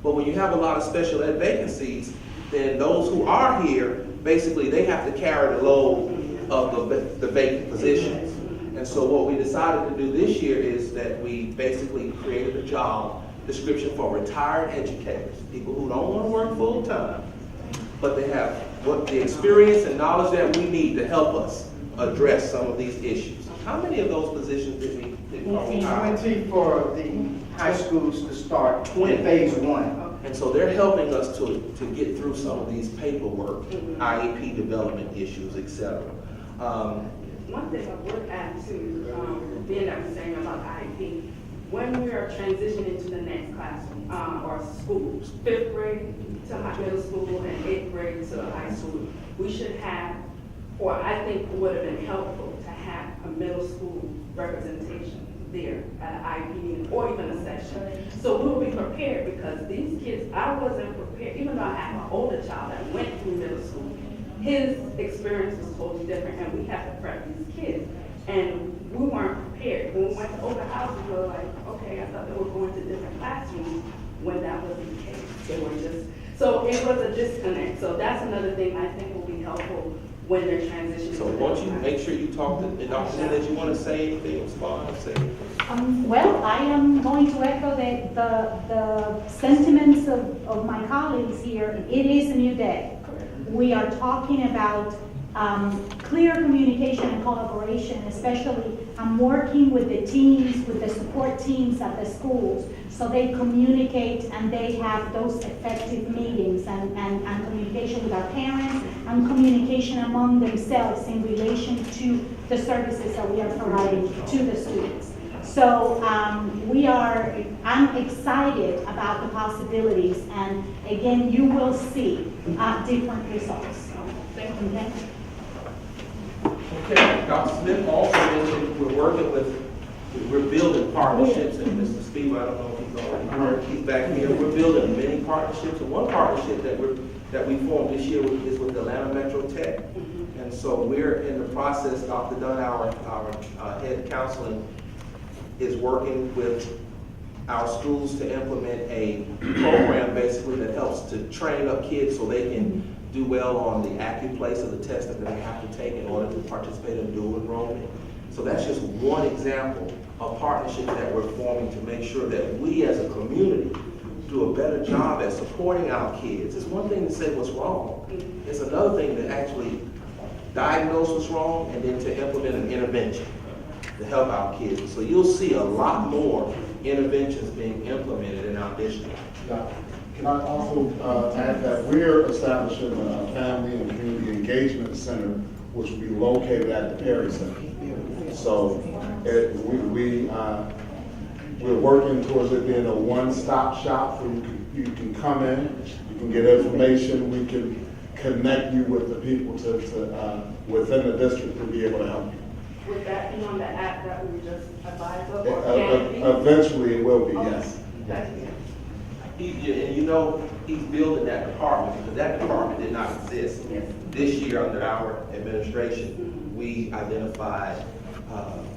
But when you have a lot of special ed vacancies, then those who are here, basically, they have to carry the load of the vacant positions. And so what we decided to do this year is that we basically created a job description for retired educators, people who don't want to work full-time, but they have the experience and knowledge that we need to help us address some of these issues. How many of those positions did we hire?
20 for the high schools to start
20.
phase 1.
And so they're helping us to get through some of these paperwork, IEP development issues, et cetera.
One thing I would add to, being that we're saying about IEP, when we are transitioning to the next classroom, or school, 5th grade to middle school and 8th grade to high school, we should have, or I think it would have been helpful to have a middle school representation there at an IEP meeting or even a session. So we'll be prepared, because these kids, I wasn't prepared, even though I have an older child that went through middle school, his experience was totally different, and we have to prep these kids. And we weren't prepared. When we went to open houses, we were like, okay, I thought they were going to different classrooms, when that wasn't the case. They were just, so it was a disconnect. So that's another thing I think will be helpful when they're transitioning.
So won't you make sure you talk to Dr. That you want to say anything, respond, say anything?
Well, I am going to echo the sentiments of my colleagues here. It is a new day. We are talking about clear communication and collaboration, especially I'm working with the teams, with the support teams at the schools, so they communicate and they have those effective meetings and communication with our parents and communication among themselves in relation to the services that we are providing to the students. So I'm excited about the possibilities, and again, you will see different results. Okay.
Okay, Dr. Smith also mentioned we're building partnerships, and Mr. Steve, I don't know if he's already heard, he's back here. We're building many partnerships, and one partnership that we formed this year is with Atlanta Metro Tech. And so we're in the process, Dr. Dunn, our head counseling, is working with our schools to implement a program basically that helps to train up kids so they can do well on the active place of the test that they have to take in order to participate in dual enrollment. So that's just one example of partnerships that we're forming to make sure that we as a community do a better job at supporting our kids. It's one thing to say what's wrong. It's another thing to actually diagnose what's wrong and then to implement an intervention to help our kids. So you'll see a lot more interventions being implemented in our district.
Can I also add that we're establishing a family and community engagement center, which will be located at the Perry Center. So we're working towards it being a one-stop shop where you can come in, you can get information, we can connect you with the people within the district to be able to help you.
Would that be on the app that we just advised of?
Eventually it will be, yes.
And you know, he's building that department because that department did not exist.
Yes.
This year under our administration, we identified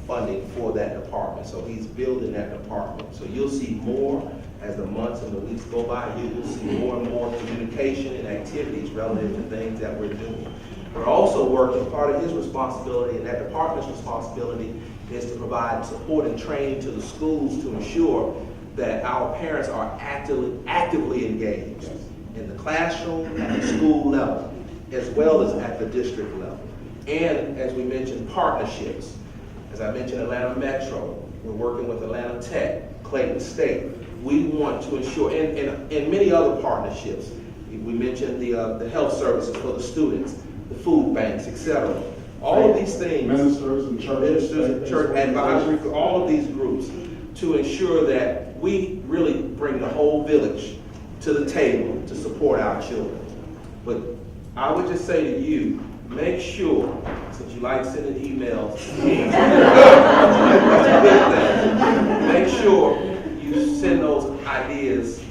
funding for that department. So he's building that department. So you'll see more as the months and the weeks go by. You will see more and more communication and activities relative to things that we're doing. We're also working, part of his responsibility and that department's responsibility is to provide support and training to the schools to ensure that our parents are actively engaged in the classroom, at the school level, as well as at the district level. And as we mentioned, partnerships. As I mentioned, Atlanta Metro, we're working with Atlanta Tech, Clayton State. We want to ensure, and many other partnerships. We mentioned the health services for the students, the food banks, etc. All of these things,
Ministers and churches,
church advisory, for all of these groups, to ensure that we really bring the whole village to the table to support our children. But I would just say to you, make sure, since you like sending emails, make sure you send those ideas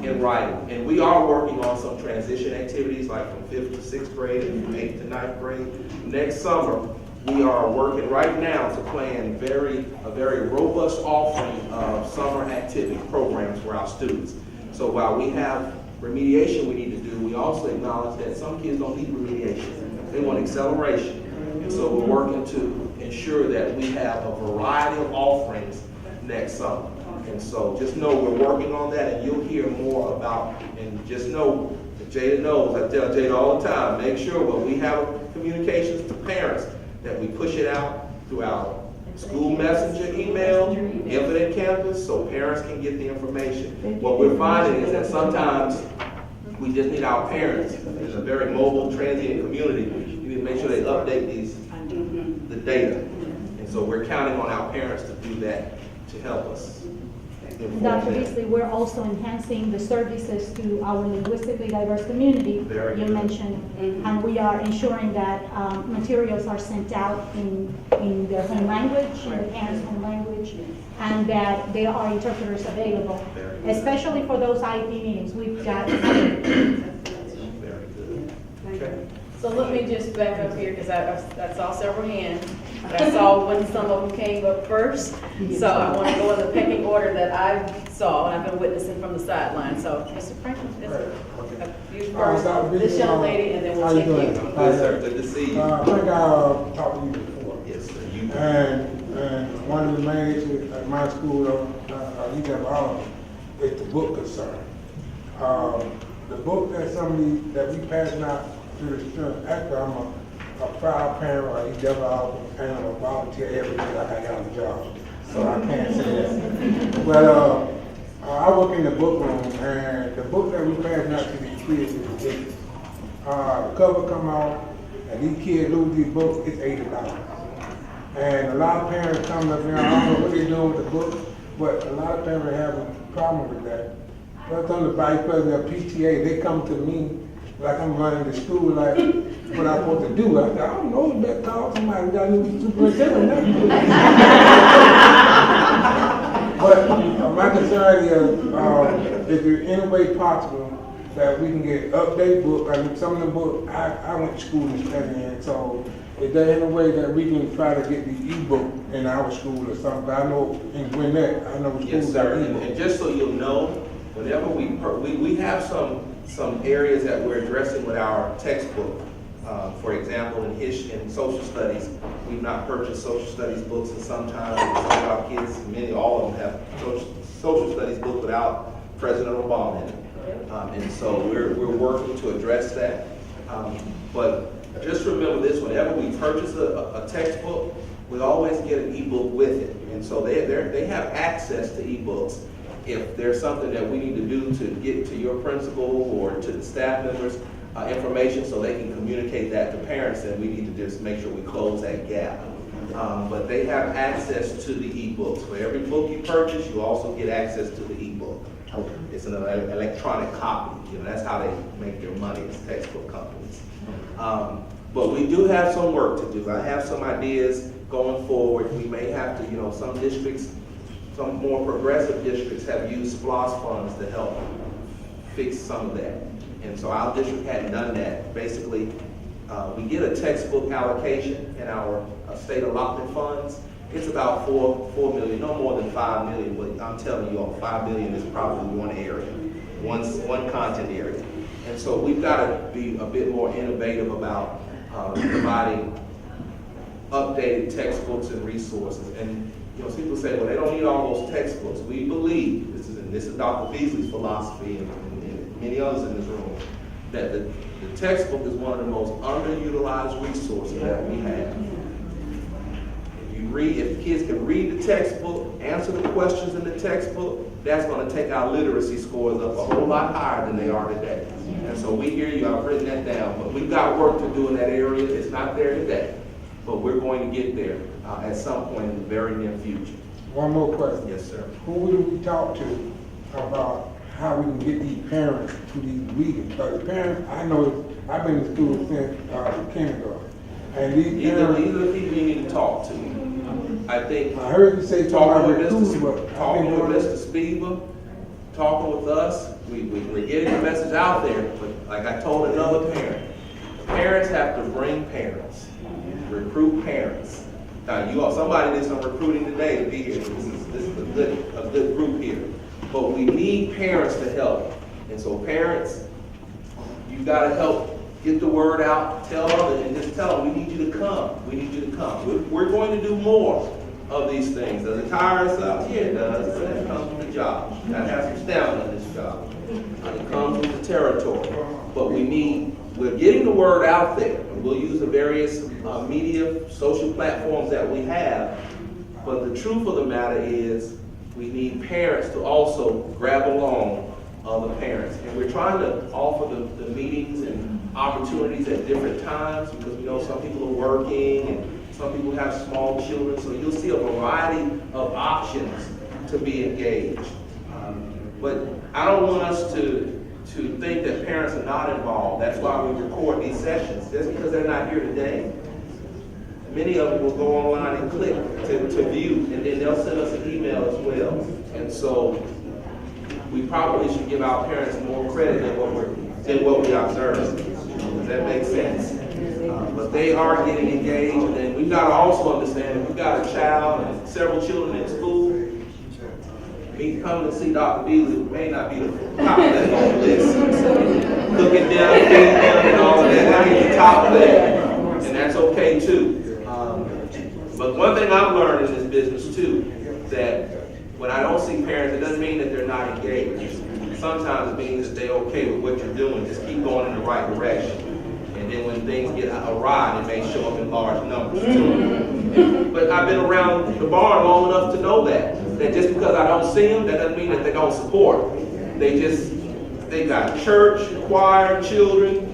in writing. And we are working on some transition activities like from 5th to 6th grade and from 8th to 9th grade. Next summer, we are working right now to plan a very robust offering of summer activity programs for our students. So while we have remediation we need to do, we also acknowledge that some kids don't need remediation. They want acceleration. And so we're working to ensure that we have a variety of offerings next summer. And so just know we're working on that, and you'll hear more about, and just know, Jada knows, I tell Jada all the time, make sure when we have communications to parents that we push it out through our school messenger email, Infinite Campus, so parents can get the information. What we're finding is that sometimes we just need our parents, in a very mobile, transient community, you need to make sure they update the data. And so we're counting on our parents to do that, to help us.
Dr. Beasley, we're also enhancing the services to our linguistically diverse community
Very
you
good.
mentioned, and we are ensuring that materials are sent out in their home language, in the parents' home language, and that there are interpreters available,
Very good.
especially for those IEP meetings. We've got.
Very good. Okay.
So let me just back up here, because I saw several hands. I saw when some of them came up first. So I want to go in the pecking order that I saw, and I've been witnessing from the sideline. So Mr. Franklin, you first, this young lady, and then we'll take you.
Good, sir. Good to see you.
I think I talked to you before.
Yes, sir. You.
And one of the main issues at my school, you have all, is the book concern. The book that we passing out to the students, actually I'm a proud parent, or you never out and I'm a volunteer every day like I got a job. So I can't say that. But I work in the book room, and the book that we passing out to these kids is ridiculous. The cover come out, and these kids lose these books, it's $80. And a lot of parents come up here, I don't know what they're doing with the book, but a lot of parents have a problem with that. But I'm the vice president of PTA, they come to me like I'm running the school, like what I'm supposed to do. I said, I don't know, you better call somebody, got a new superintendent now. But my concern is there any way possible that we can get update book? I mean, some of the books I went to school and studied in, so is there any way that we can try to get the ebook in our school or something? I know in Gwinnett, I know schools
Yes, sir.
got
And
ebook.
just so you'll know, whenever we have some areas that we're addressing with our textbook. For example, in social studies, we've not purchased social studies books in some time. Some of our kids, all of them have social studies books without President Obama in it. And so we're working to address that. But just remember this, whenever we purchase a textbook, we always get an ebook with it. And so they have access to ebooks. If there's something that we need to do to get to your principal or to the staff members, information so they can communicate that to parents, then we need to just make sure we close that gap. But they have access to the ebooks. For every book you purchase, you also get access to the ebook. It's an electronic copy. That's how they make their money as textbook companies. But we do have some work to do. I have some ideas going forward. We may have to, some districts, some more progressive districts have used SPLOS funds to help fix some of that. And so our district hadn't done that. Basically, we get a textbook allocation in our state allotment funds. It's about $4 million, no more than $5 million. But I'm telling you all, $5 million is probably one area, one content area. And so we've got to be a bit more innovative about providing updated textbooks and resources. And people say, well, they don't need all those textbooks. We believe, this is Dr. Beasley's philosophy and many others in this room, that the textbook is one of the most underutilized resources that we have. If the kids can read the textbook, answer the questions in the textbook, that's going to take our literacy scores up a whole lot higher than they are today. And so we hear you, I've written that down, but we've got work to do in that area. It's not there today, but we're going to get there at some point in the very near future.
One more question.
Yes, sir.
Who would we talk to about how we can get these parents to these readings? Because parents, I know, I've been in school since kindergarten. And these parents,
These are the people you need to talk to. I think
I heard you say
talking with
Mr.
Mr. Spieber, talking with us, we're getting the message out there, but like I told another parent, parents have to bring parents, recruit parents. Now somebody did some recruiting today to be here. This is a good group here. But we need parents to help And so parents, you gotta help get the word out, tell others, and just tell them, we need you to come. We need you to come. We're going to do more of these things. Does it tire us out? Yeah, it does. But that comes with the job. You gotta have some stamina in this job. It comes with the territory. But we're getting the word out there. And we'll use the various media, social platforms that we have. But the truth of the matter is, we need parents to also grab along other parents. And we're trying to offer the meetings and opportunities at different times, because we know some people are working and some people have small children. So you'll see a variety of options to be engaged. But I don't want us to think that parents are not involved. That's why we record these sessions. Just because they're not here today, many of them will go online and click to view, and then they'll send us an email as well. And so we probably should give our parents more credit than what we observe. Does that make sense? But they are getting engaged, and then we've got to also understand if you've got a child and several children in school, me coming to see Dr. Beasley may not be the top of that long list. Cooking them, feeding them, and all of that, I get the top of that, and that's okay too. But one thing I've learned in this business too, that when I don't see parents, it doesn't mean that they're not engaged. Sometimes it means that they're okay with what you're doing. Just keep going in the right direction. And then when things get awry, it may show up in large numbers too. But I've been around the barn long enough to know that just because I don't see them, that doesn't mean that they don't support. They got church, choir, children,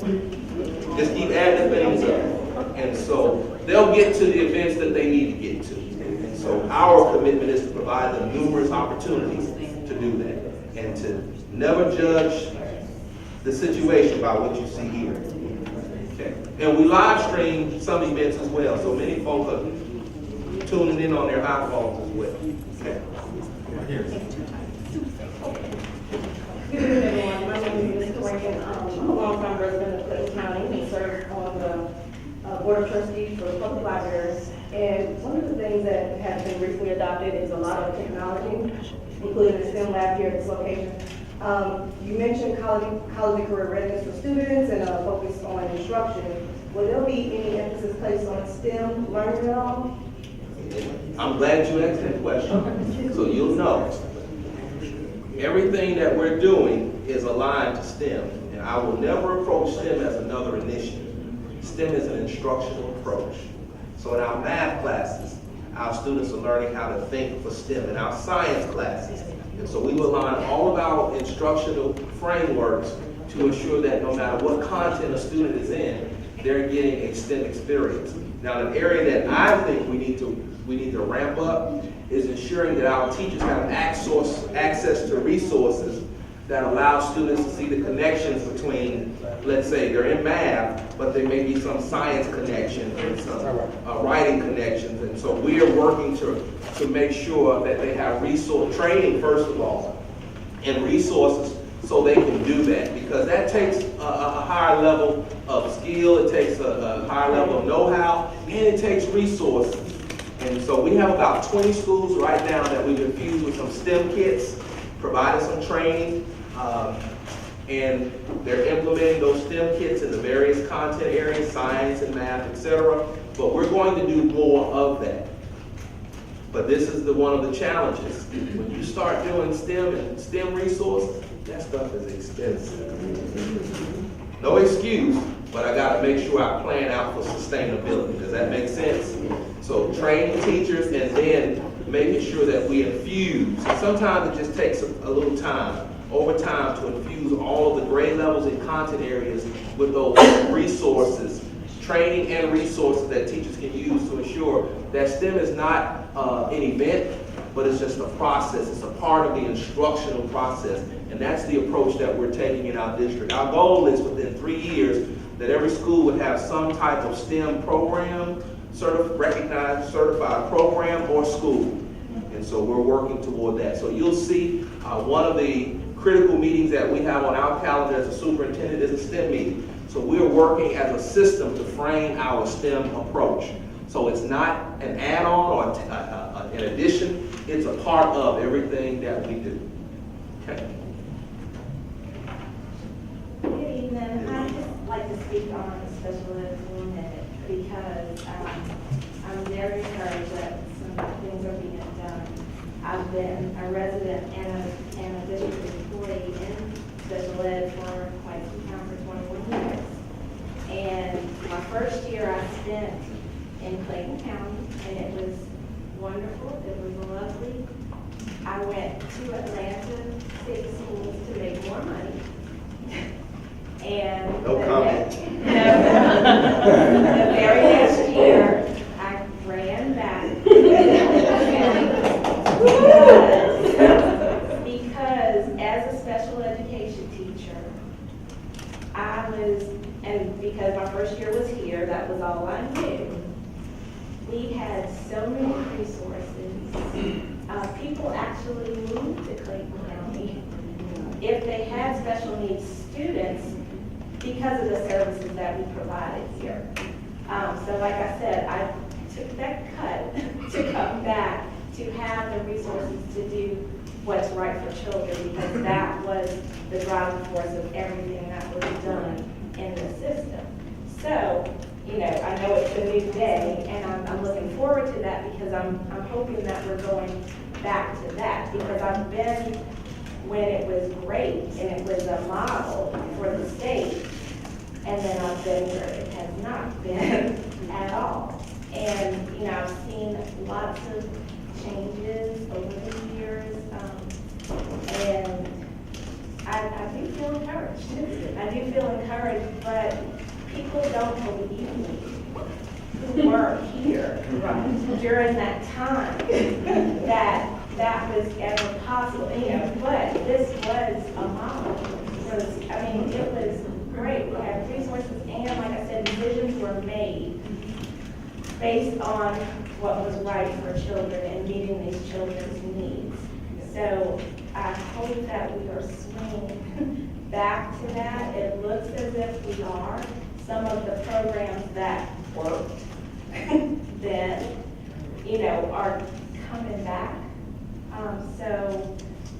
just keep adding things up. And so they'll get to the events that they need to get to. And so our commitment is to provide them numerous opportunities to do that and to never judge the situation by what you see here. Okay. And we live stream some events as well, so many folks are tuning in on their iPhones as well. Okay.
Good evening, everyone. My name is Ms. Clayton. I'm a longtime resident of Clayton County and serve on the Board of Trustees for the Public Library. And one of the things that has been recently adopted is a lot of technology, including the STEM lab here at this location. You mentioned college and career readiness for students and a focus on instruction. Will there be any emphasis placed on STEM learning at all?
I'm glad you asked that question. So you'll know. Everything that we're doing is aligned to STEM. And I will never approach STEM as another initiative. STEM is an instructional approach. So in our math classes, our students are learning how to think for STEM. In our science classes, and so we will align all of our instructional frameworks to ensure that no matter what content a student is in, they're getting a STEM experience. Now, an area that I think we need to ramp up is ensuring that our teachers have access to resources that allow students to see the connections between, let's say they're in math, but there may be some science connections and some writing connections. And so we are working to make sure that they have resource training, first of all, and resources so they can do that, because that takes a higher level of skill, it takes a higher level of know-how, and it takes resources. And so we have about 20 schools right now that we've infused with some STEM kits, provided some training, and they're implementing those STEM kits in the various content areas, science and math, etc. But we're going to do more of that. But this is one of the challenges. When you start doing STEM and STEM resources, that stuff is expensive. No excuse, but I gotta make sure I plan out for sustainability. Does that make sense? So training teachers and then making sure that we infuse. Sometimes it just takes a little time, over time, to infuse all of the grade levels and content areas with those resources, training and resources that teachers can use to ensure that STEM is not an event, but it's just a process. It's a part of the instructional process. And that's the approach that we're taking in our district. Our goal is within 3 years that every school would have some type of STEM program, recognized, certified program or school. And so we're working toward that. So you'll see one of the critical meetings that we have on our calendar as a superintendent is a STEM meeting. So we're working as a system to frame our STEM approach. So it's not an add-on or an addition, it's a part of everything that we do. Okay.
speak on special ed for a minute because I'm very encouraged that some things are being done. I've been a resident and a district employee in special ed for quite some time, for 21 years. And my first year I spent in Clayton County, and it was wonderful, it was lovely. I went to Atlanta, 6 schools to make more money. And
No comment.
the very next year, I ran back because as a special education teacher, and because my first year was here, that was all I knew. We had so many resources. People actually moved to Clayton County if they had special needs students because of the services that we provided here. So like I said, I took that cut to come back to have the resources to do what's right for children, because that was the driving force of everything that was done in the system. So, you know, I know it's a new day, and I'm looking forward to that because I'm hoping that we're going back to that, because I've been when it was great and it was a model for the state, and then I've been where it has not been at all. And, you know, I've seen lots of changes over the years, and I do feel encouraged. I do feel encouraged, but people don't believe me who were here during that time that was ever possible, you know, but this was a model. I mean, it was great. We had resources, and like I said, decisions were made based on what was right for children and meeting these children's needs. So I hope that we are swinging back to that. It looks as if we are. Some of the programs that worked then, you know, are coming back. So,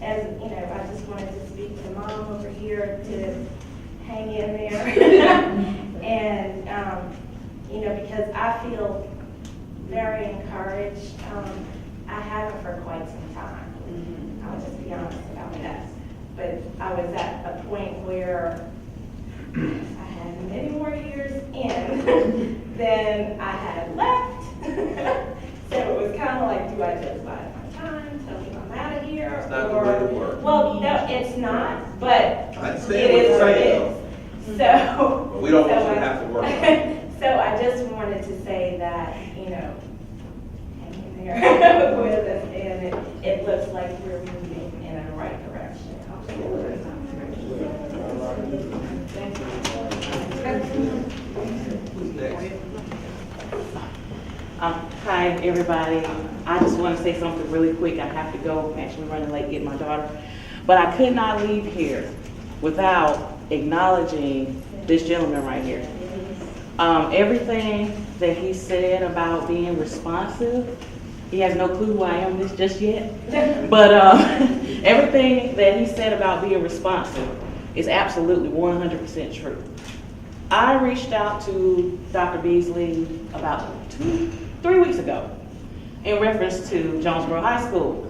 as you know, I just wanted to speak to Mom over here to hang in there, and you know, because I feel very encouraged. I haven't for quite some time. I'll just be honest about that. But I was at a point where I had many more years in than I had left. So it was kind of like, do I just bide my time, tell me I'm out of here?
It's not the way to work.
Well, no, it's not, but
I understand
it
what
is
you're
what it
saying,
is. So.
But we don't want you to have to work on it.
So I just wanted to say that, you know, hang in there with us, and it looks like we're moving in the right direction.
Who's next?
Hi, everybody. I just want to say something really quick. I have to go. I'm actually running late getting my daughter. But I could not leave here without acknowledging this gentleman right here. Everything that he said about being responsive, he has no clue who I am just yet. But everything that he said about being responsive is absolutely 100% true. I reached out to Dr. Beasley about 3 weeks ago in reference to Jonesboro High School.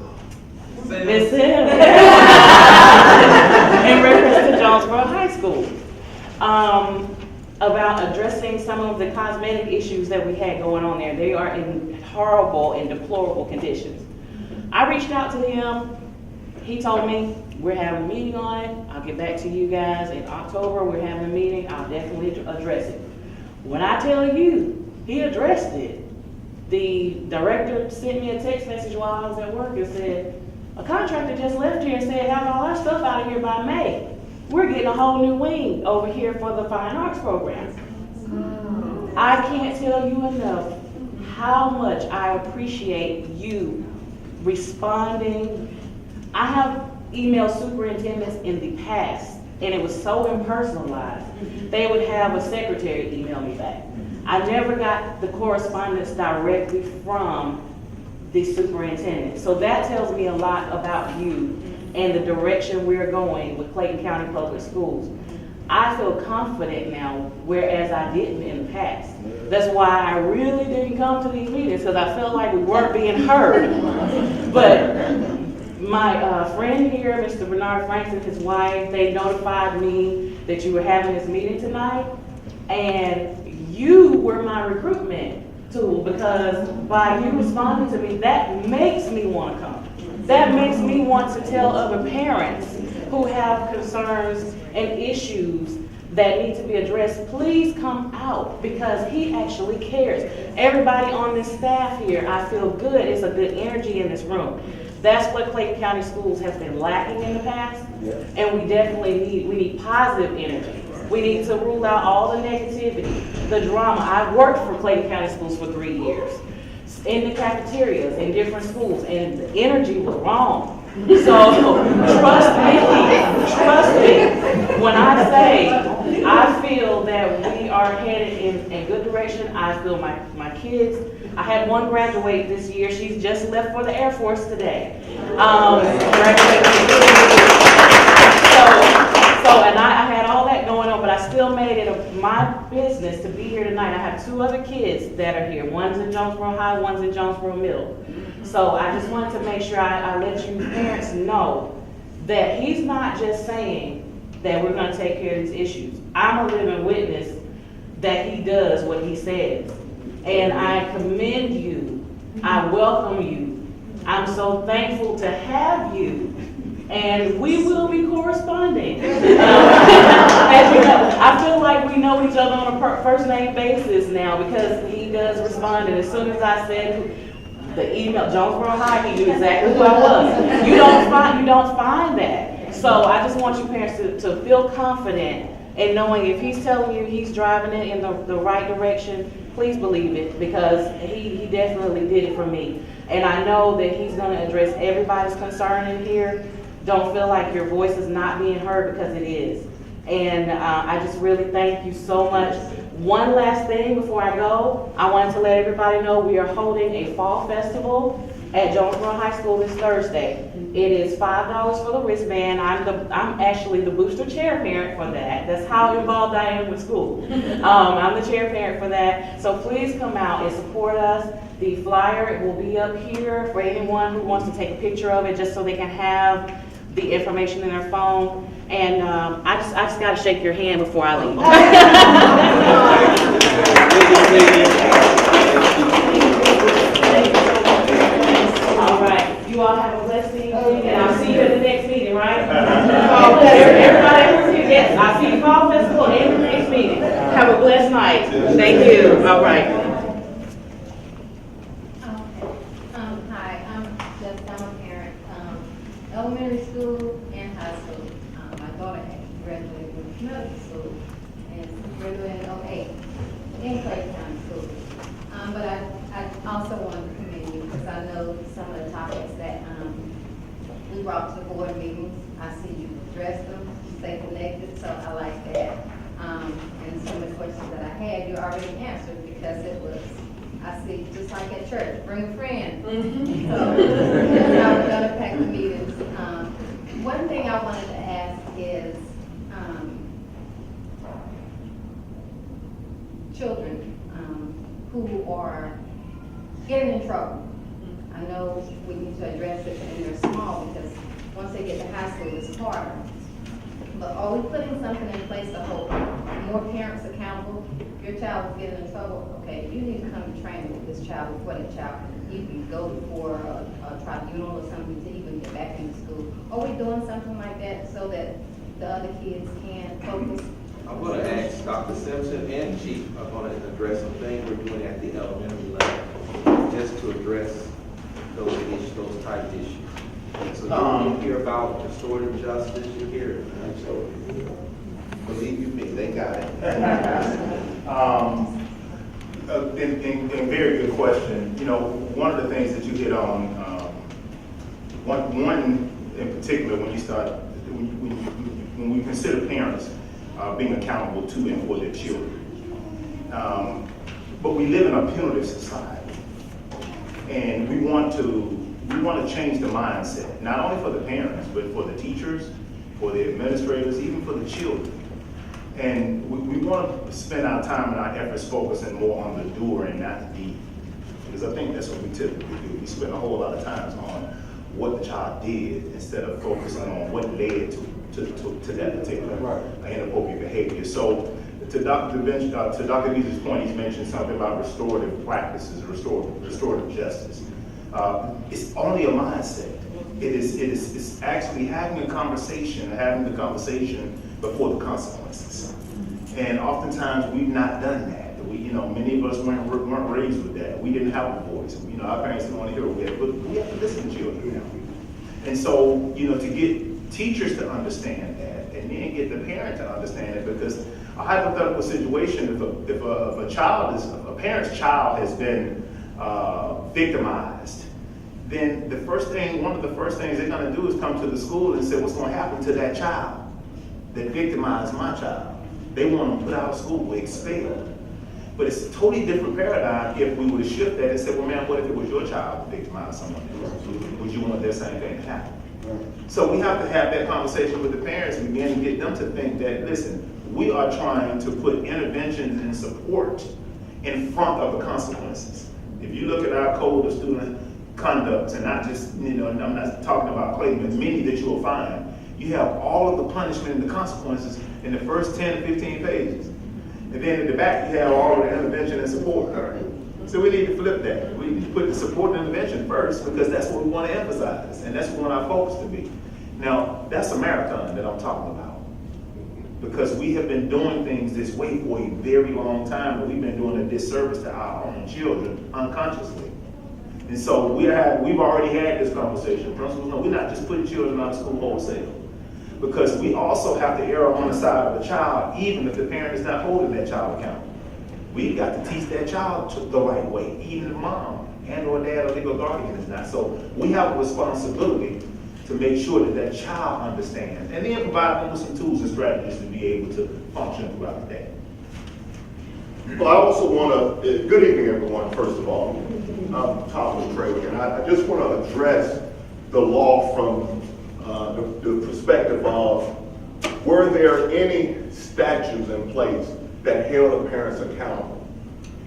Listen. In reference to Jonesboro High School. About addressing some of the cosmetic issues that we had going on there. They are in horrible and deplorable conditions. I reached out to him. He told me, we're having a meeting on it. I'll get back to you guys in October. We're having a meeting. I'll definitely address it. When I tell you, he addressed it. The director sent me a text message while I was at work and said, a contractor just left here and said, have all our stuff out of here by May. We're getting a whole new wing over here for the fine arts program. I can't tell you enough how much I appreciate you responding. I have emailed superintendents in the past, and it was so impersonalized. They would have a secretary email me back. I never got the correspondence directly from the superintendent. So that tells me a lot about you and the direction we're going with Clayton County Public Schools. I feel confident now, whereas I didn't in the past. That's why I really didn't come to these meetings, because I felt like we weren't being heard. But my friend here, Mr. Bernard Franks and his wife, they notified me that you were having this meeting tonight, and you were my recruitment tool, because by you responding to me, that makes me want to come. That makes me want to tell other parents who have concerns and issues that need to be addressed, please come out, because he actually cares. Everybody on this staff here, I feel good. It's a good energy in this room. That's what Clayton County Schools has been lacking in the past, and we definitely need positive energy. We need to rule out all the negativity, the drama. I've worked for Clayton County Schools for 3 years, in the cafeterias, in different schools, and the energy was wrong. So trust me, when I say I feel that we are headed in a good direction. I feel my kids, I had one graduate this year. She's just left for the Air Force today. And I had all that going on, but I still made it my business to be here tonight. I have 2 other kids that are here. One's in Jonesboro High, one's in Jonesboro Middle. So I just wanted to make sure I let you parents know that he's not just saying that we're going to take care of these issues. I'm a living witness that he does what he says. And I commend you. I welcome you. I'm so thankful to have you. And we will be corresponding. As you know, I feel like we know each other on a first name basis now, because he does respond. And as soon as I said the email, Jonesboro High, he knew exactly who I was. You don't find that. So I just want you parents to feel confident in knowing if he's telling you he's driving it in the right direction, please believe it, because he definitely did it for me. And I know that he's going to address everybody's concern in here. Don't feel like your voice is not being heard, because it is. And I just really thank you so much. One last thing before I go, I wanted to let everybody know we are holding a fall festival at Jonesboro High School this Thursday. It is $5 for the wristband. I'm actually the booster chair parent for that. That's how involved I am with school. I'm the chair parent for that. So please come out and support us. The flyer will be up here for anyone who wants to take a picture of it, just so they can have the information in their phone. And I just got to shake your hand before I leave. All right. You all have a blessed evening, and I'll see you at the next meeting, right? Everybody who's here, yes, I'll see you fall festival and the next meeting. Have a blessed night. Thank you. All right.
Hi, I'm a parent. Elementary school and high school. My daughter actually graduated from middle school and graduated in 08 in Clayton County School. But I also want to commend you, because I know some of the topics that we brought to the board meetings. I see you address them, stay connected, so I like that. And some of the questions that I had, you already answered, because it was, I see, just like at church, bring a friend. So that's how we're gonna pack the meetings. One thing I wanted to ask is, children who are getting in trouble. I know we need to address it when they're small, because once they get to high school, it's harder. But are we putting something in place to hold more parents accountable? If your child is getting in trouble, okay, you need to come to training with this child before that child you can go before a tribunal or something to even get back into school. Are we doing something like that so that the other kids can focus?
I'm going to ask Dr. Simpson and Chief are going to address some things we're doing at the elementary level, just to address those issues, those type issues. So you hear about restorative justice, you hear it. So believe you me, they got it.
And very good question. You know, one of the things that you hit on, one in particular, when you start, when we consider parents being accountable to and for their children. But we live in a punitive society, and we want to change the mindset, not only for the parents, but for the teachers, for the administrators, even for the children. And we want to spend our time and our efforts focusing more on the doer and not the deed. Because I think that's what we typically do. We spend a whole lot of time on what the child did instead of focusing on what led to that particular inappropriate behavior. So to Dr. Beasley's point, he's mentioned something about restorative practices, restorative justice. It's only a mindset. It's actually having the conversation before the consequences. And oftentimes we've not done that. Many of us weren't raised with that. We didn't have a voice. Our parents didn't want to hear it, but we have to listen to children. And so, to get teachers to understand that, and then get the parent to understand it, because a hypothetical situation, if a parent's child has been victimized, then one of the first things they're going to do is come to the school and say, what's going to happen to that child that victimized my child? They want them put out of school, expelled. But it's a totally different paradigm if we were to shift that and say, well, man, what if it was your child that victimized someone else? Would you want that same thing to happen? So we have to have that conversation with the parents and begin to get them to think that, listen, we are trying to put interventions and support in front of the consequences. If you look at our code of student conduct, and not just, and I'm not talking about Clayton, but many that you will find, you have all of the punishment and the consequences in the first 10 to 15 pages. And then in the back, you have all of the intervention and support. So we need to flip that. We need to put the support and intervention first, because that's what we want to emphasize, and that's what we want our focus to be. Now, that's a marathon that I'm talking about, because we have been doing things this way for a very long time, and we've been doing a disservice to our own children unconsciously. And so we've already had this conversation. Principals know we're not just putting children out of school wholesale, because we also have to err on the side of the child, even if the parent is not holding that child accountable. We've got to teach that child the right way, even if mom and or dad or legal guardian is not. So we have a responsibility to make sure that that child understands, and then provide them with some tools and strategies to be able to function throughout the day.
Well, I also want to, good evening everyone, first of all. I'm Thomas Drake, and I just want to address the law from the perspective of, were there any statutes in place that held the parents accountable?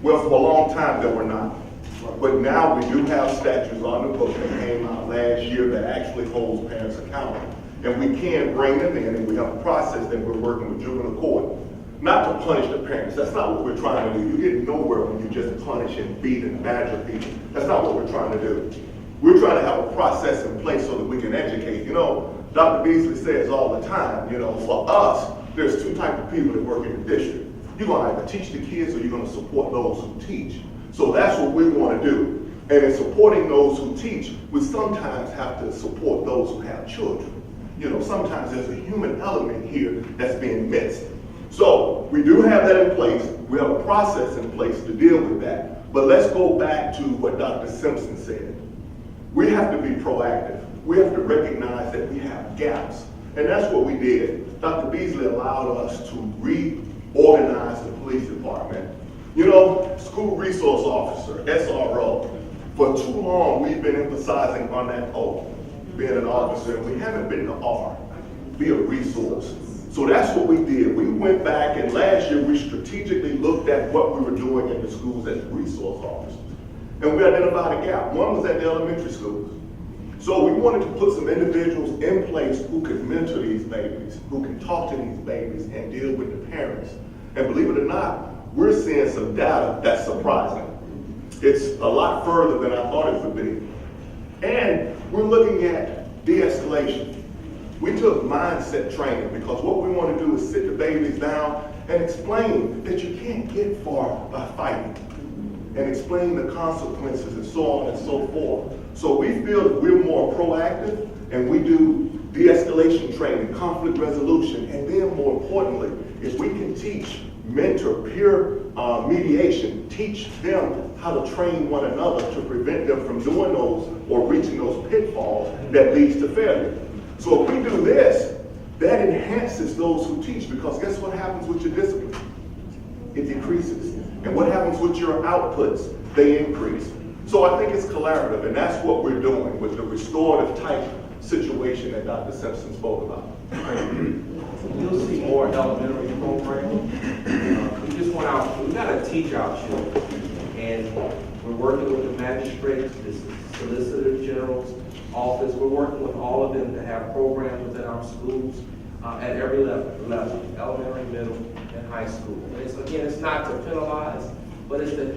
Well, for a long time there were not. But now we do have statutes on the book that came out last year that actually holds parents accountable. And we can bring them in, and we have a process that we're working with juvenile court. Not to punish the parents. That's not what we're trying to do. You get nowhere when you just punish and beat and badger people. That's not what we're trying to do. We're trying to have a process in place so that we can educate. Dr. Beasley says all the time, for us, there's two types of people that work in the district. You're going to either teach the kids or you're going to support those who teach. So that's what we want to do. And in supporting those who teach, we sometimes have to support those who have children. Sometimes there's a human element here that's being missed. So we do have that in place. We have a process in place to deal with that. But let's go back to what Dr. Simpson said. We have to be proactive. We have to recognize that we have gaps. And that's what we did. Dr. Beasley allowed us to reorganize the police department. School resource officer, SRO. For too long, we've been emphasizing on that O, being an officer, and we haven't been the R, be a resource. So that's what we did. We went back, and last year we strategically looked at what we were doing in the schools as resource officers. And we identified a gap. One was at the elementary schools. So we wanted to put some individuals in place who could mentor these babies, who can talk to these babies and deal with the parents. And believe it or not, we're seeing some data that's surprising. It's a lot further than I thought it would be. And we're looking at de-escalation. We took mindset training, because what we want to do is sit the babies down and explain that you can't get far by fighting, and explain the consequences and so on and so forth. So we feel that we're more proactive, and we do de-escalation training, conflict resolution, and then more importantly, if we can teach, mentor, peer mediation, teach them how to train one another to prevent them from doing those or reaching those pitfalls that leads to failure. So if we do this, that enhances those who teach, because guess what happens with your discipline? It decreases. And what happens with your outputs? They increase. So I think it's collaborative, and that's what we're doing with the restorative type situation that Dr. Simpson spoke about.
You'll see more elementary programs. We just want out, we gotta teach our children. And we're working with the magistrates, the Solicitor General's office. We're working with all of them to have programs within our schools at every level, elementary, middle, and high school. Again, it's not to penalize, but it's that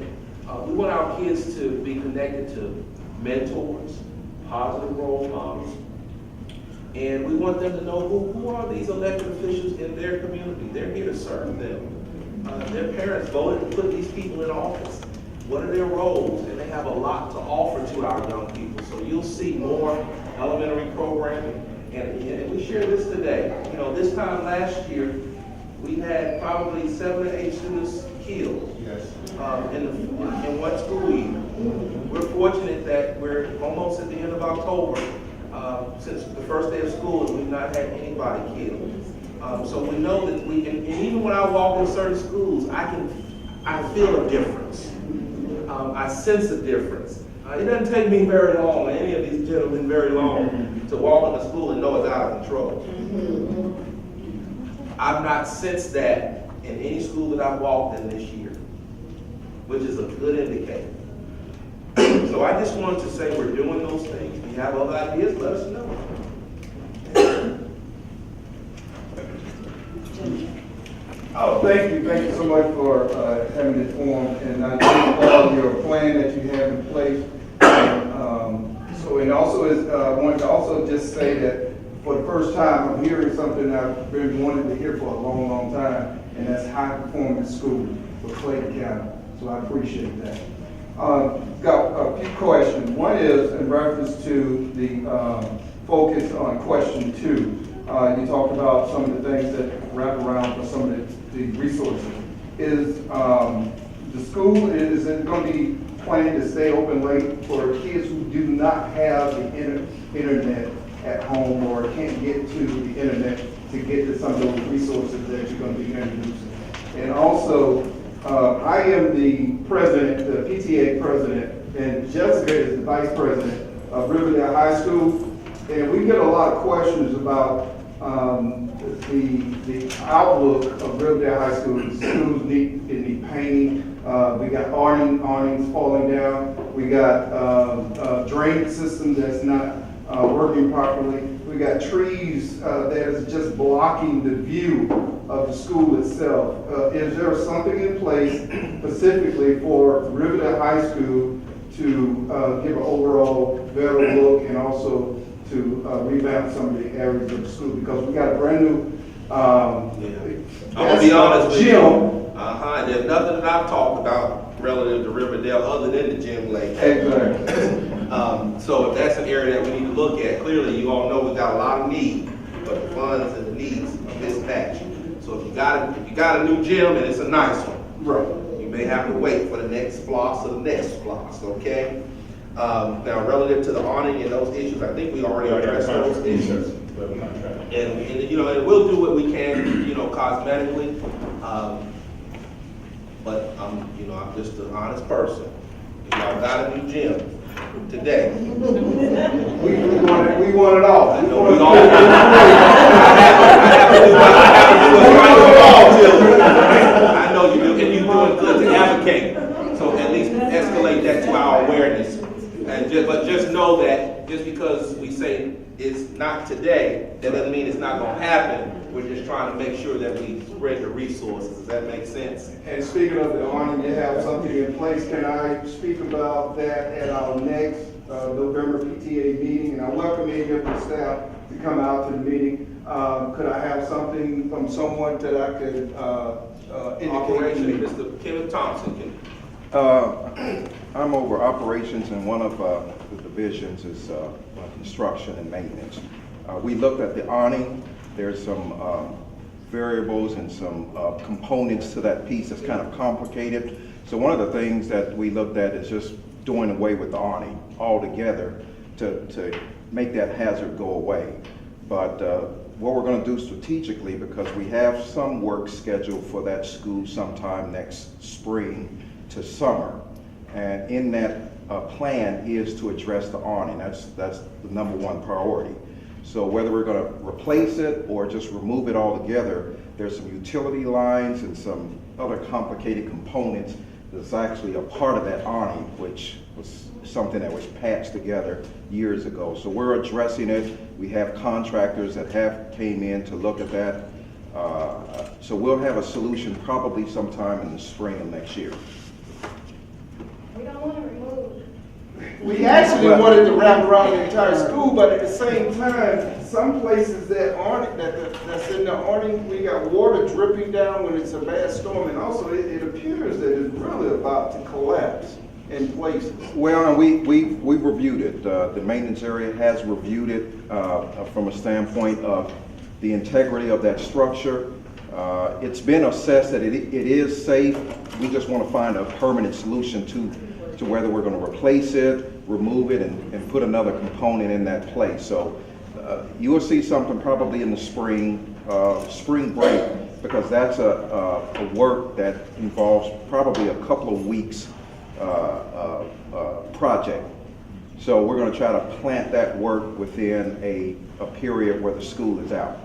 we want our kids to be connected to mentors, positive role models, and we want them to know who are these elected officials in their community. They're here to serve them. Their parents voted to put these people in office. What are their roles? And they have a lot to offer to our young people. So you'll see more elementary programming. And we share this today. You know, this time last year, we had probably 7 or 8 students killed in one school year. We're fortunate that we're almost at the end of October. Since the first day of school, and we've not had anybody killed. So we know that and even when I walk in certain schools, I feel a difference. I sense a difference. It doesn't take me very long, or any of these gentlemen very long, to walk into school and know it's out of control. I've not sensed that in any school that I've walked in this year, which is a good indicator. So I just wanted to say we're doing those things. If you have other ideas, let us know.
Oh, thank you so much for having this forum, and I thank all your plan that you have in place. And also I wanted to also just say that for the first time, I'm hearing something I've been wanting to hear for a long, long time, and that's high performance school for Clayton County. So I appreciate that. Got a few questions. One is in reference to the focus on question 2. You talked about some of the things that wrap around for some of the resources. Is the school, is it going to be planning to stay open late for kids who do not have the internet at home or can't get to the internet to get to some of those resources that you're going to be introducing? And also, I am the president, the PTA president, and Jessica is the vice president of Riverdale High School. And we get a lot of questions about the outlook of Riverdale High School. The schools need painting. We got awnings falling down. We got drainage system that's not working properly. We got trees that is just blocking the view of the school itself. Is there something in place specifically for Riverdale High School to give an overall better look and also to revamp some of the areas of the school? Because we got a brand new
I'm gonna be honest with you.
gym.
There's nothing that I've talked about relative to Riverdale other than the gym lately.
Exactly.
So if that's an area that we need to look at, clearly you all know we've got a lot of need, but the funds and the needs are mismatched. So if you got a new gym and it's a nice one,
right,
you may have to wait for the next floss or the next floss, okay? Now relative to the awning and those issues, I think we already addressed those issues. And you know, and we'll do what we can, you know, cosmetically. But you know, I'm just an honest person. If y'all got a new gym today,
we want it all.
I know we all. I have to do what's right for all. I know you do, and you're doing good to advocate. So at least escalate that to our awareness. And but just know that just because we say it's not today, that doesn't mean it's not going to happen. We're just trying to make sure that we spread the resources. Does that make sense?
And speaking of the awning, you have something in place. Can I speak about that at our next November PTA meeting? And I welcome any of the staff to come out to the meeting. Could I have something from someone that I could indicate to me?
Mr. Kenneth Thompson can.
I'm over operations, and one of the divisions is construction and maintenance. We looked at the awning. There's some variables and some components to that piece that's kind of complicated. So one of the things that we looked at is just doing away with the awning altogether to make that hazard go away. But what we're going to do strategically, because we have some work scheduled for that school sometime next spring to summer, and in that plan is to address the awning. That's the #1 priority. So whether we're going to replace it or just remove it altogether, there's some utility lines and some other complicated components that's actually a part of that awning, which was something that was patched together years ago. So we're addressing it. We have contractors that have came in to look at that. So we'll have a solution probably sometime in the spring of next year.
We don't want to remove.
We actually wanted to wrap around the entire school, but at the same time, some places that aren't, that's in the awning, we got water dripping down when it's a bad storm, and also it appears that it's really about to collapse in places.
Well, and we reviewed it. The maintenance area has reviewed it from a standpoint of the integrity of that structure. It's been assessed that it is safe. We just want to find a permanent solution to whether we're going to replace it, remove it, and put another component in that place. So you will see something probably in the spring break, because that's a work that involves probably a couple of weeks project. So we're going to try to plant that work within a period where the school is out.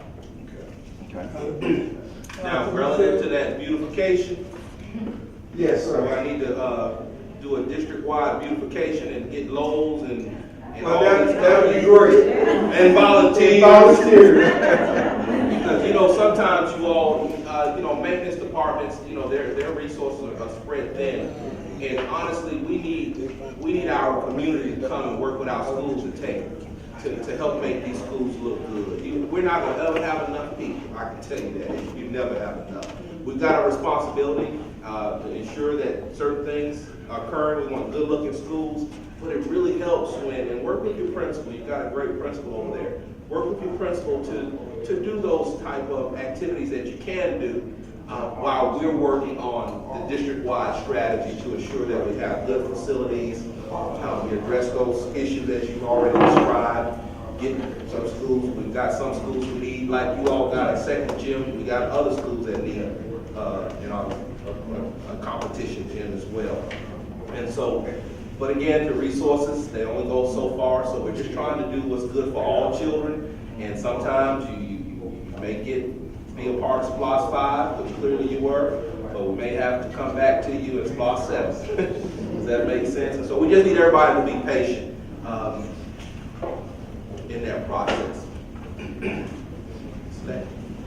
Okay.
Now, relative to that beautification,
Yes,
so
sir.
I need to do a district-wide beautification and get loans and
Well,
all these
that would be great.
and volunteers. Because, you know, sometimes you all, you know, maintenance departments, you know, their resources are spread thin. And honestly, we need our community to come and work with our schools to help make these schools look good. We're not gonna ever have enough people, I can tell you that. You never have enough. We've got a responsibility to ensure that certain things are occurring. We want good looking schools, but it really helps and work with your principal. You've got a great principal over there. Work with your principal to do those type of activities that you can do while we're working on the district-wide strategy to ensure that we have good facilities. We address those issues that you've already described. Getting some schools, we've got some schools who need, like you all got a second gym. We got other schools that need, you know, a competition gym as well. And so, but again, the resources, they only go so far. So we're just trying to do what's good for all children. And sometimes you may be a part of SPLOS 5, which clearly you were, but we may have to come back to you in SPLOS 7. Does that make sense? And so we just need everybody to be patient in that process.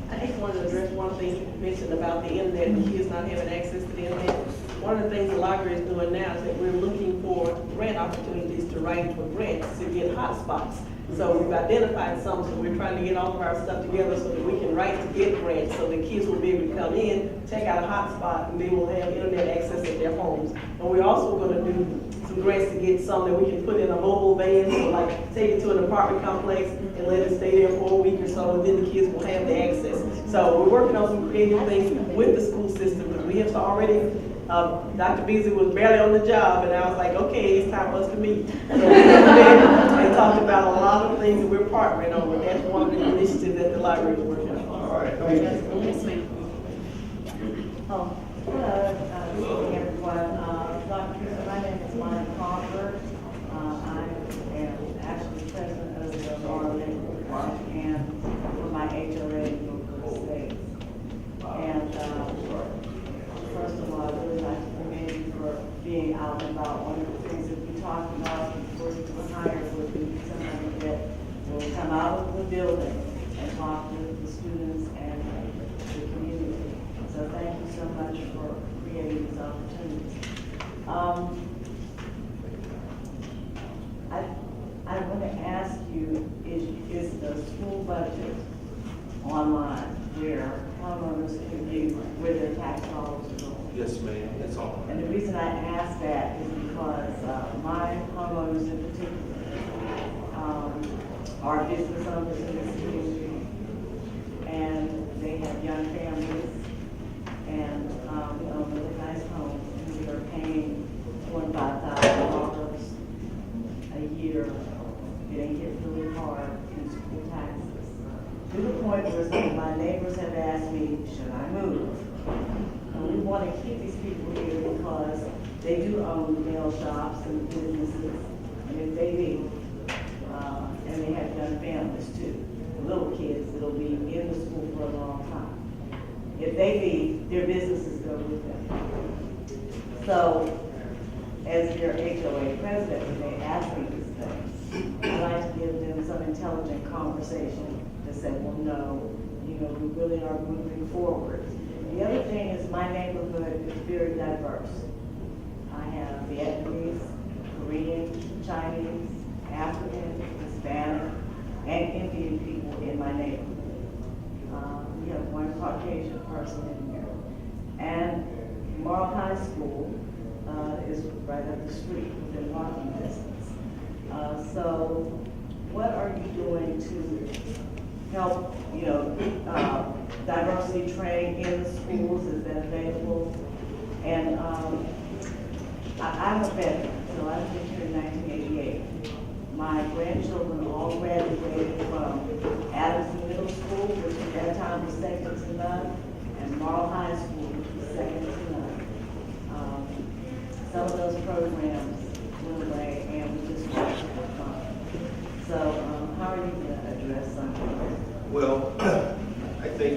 I just wanted to address one thing you mentioned about the internet and kids not having access to the internet. One of the things the library is doing now is that we're looking for grant opportunities to write for grants to get hotspots. So we've identified some, so we're trying to get all of our stuff together so that we can write to get grants, so that kids will be able to come in, check out a hotspot, and they will have internet access at their homes. And we're also going to do some grants to get some that we can put in a mobile van, so like take it to an apartment complex and let it stay there for a week or so, and then the kids will have the access. So we're working on some creative things with the school system, because we have already, Dr. Beasley was barely on the job, and I was like, okay, it's time for us to meet. So we and talked about a lot of things that we're partnering on, but that's one of the initiatives that the library is working on.
All right, thank you.
Yes, ma'am.
Oh, hello, everyone. Dr. My name is Monica Harper. I am actually president of the Florida Labor Park and for my HOA local states. And first of all, I really like to commend you for being out and about. One of the things that we talked about before you were hired would be somebody that will come out of the building and talk to the students and the community. So thank you so much for creating these opportunities. I want to ask you, is the school budget online where homeowners can view where their tax dollars are going?
Yes, ma'am, it's on.
And the reason I ask that is because my homeowners in particular are business owners in this community, and they have young families, and they own really nice homes, and we are paying $25,000 a year, getting hit really hard in school taxes. To the point where some of my neighbors have asked me, should I move? And we want to keep these people here because they do own nail shops and businesses, and if they leave, and they have young families too. Little kids that'll be in the school for a long time. If they leave, their businesses go with them. So, as their HOA president, when they ask me these things, I like to give them some intelligent conversation to say, well, no, you know, we really are moving forward. The other thing is my neighborhood is very diverse. I have Vietnamese, Korean, Chinese, African, Hispanic, and Indian people in my neighborhood. We have one Caucasian person in here. And Morrow High School is right up the street within walking distance. So what are you doing to help, you know, diversity training in the schools? Is that available? And I'm a veteran, so I came here in 1988. My grandchildren all graduated from Adamson Middle School, which at that time was second to none, and Morrow High School, which was second to none. Some of those programs went away, and we just watched it have fun. So, how are you going to address something?
Well, I think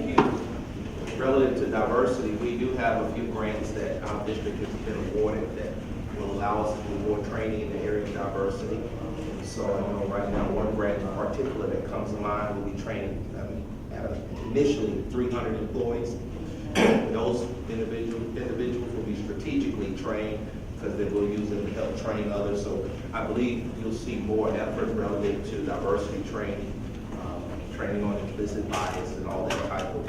relative to diversity, we do have a few grants that our district has been awarded that will allow us to do more training in the area of diversity. So I know right now one grant in particular that comes to mind will be training initially 300 employees. Those individuals will be strategically trained because they will use them to help train others. So I believe you'll see more effort relative to diversity training, training on implicit bias and all that type of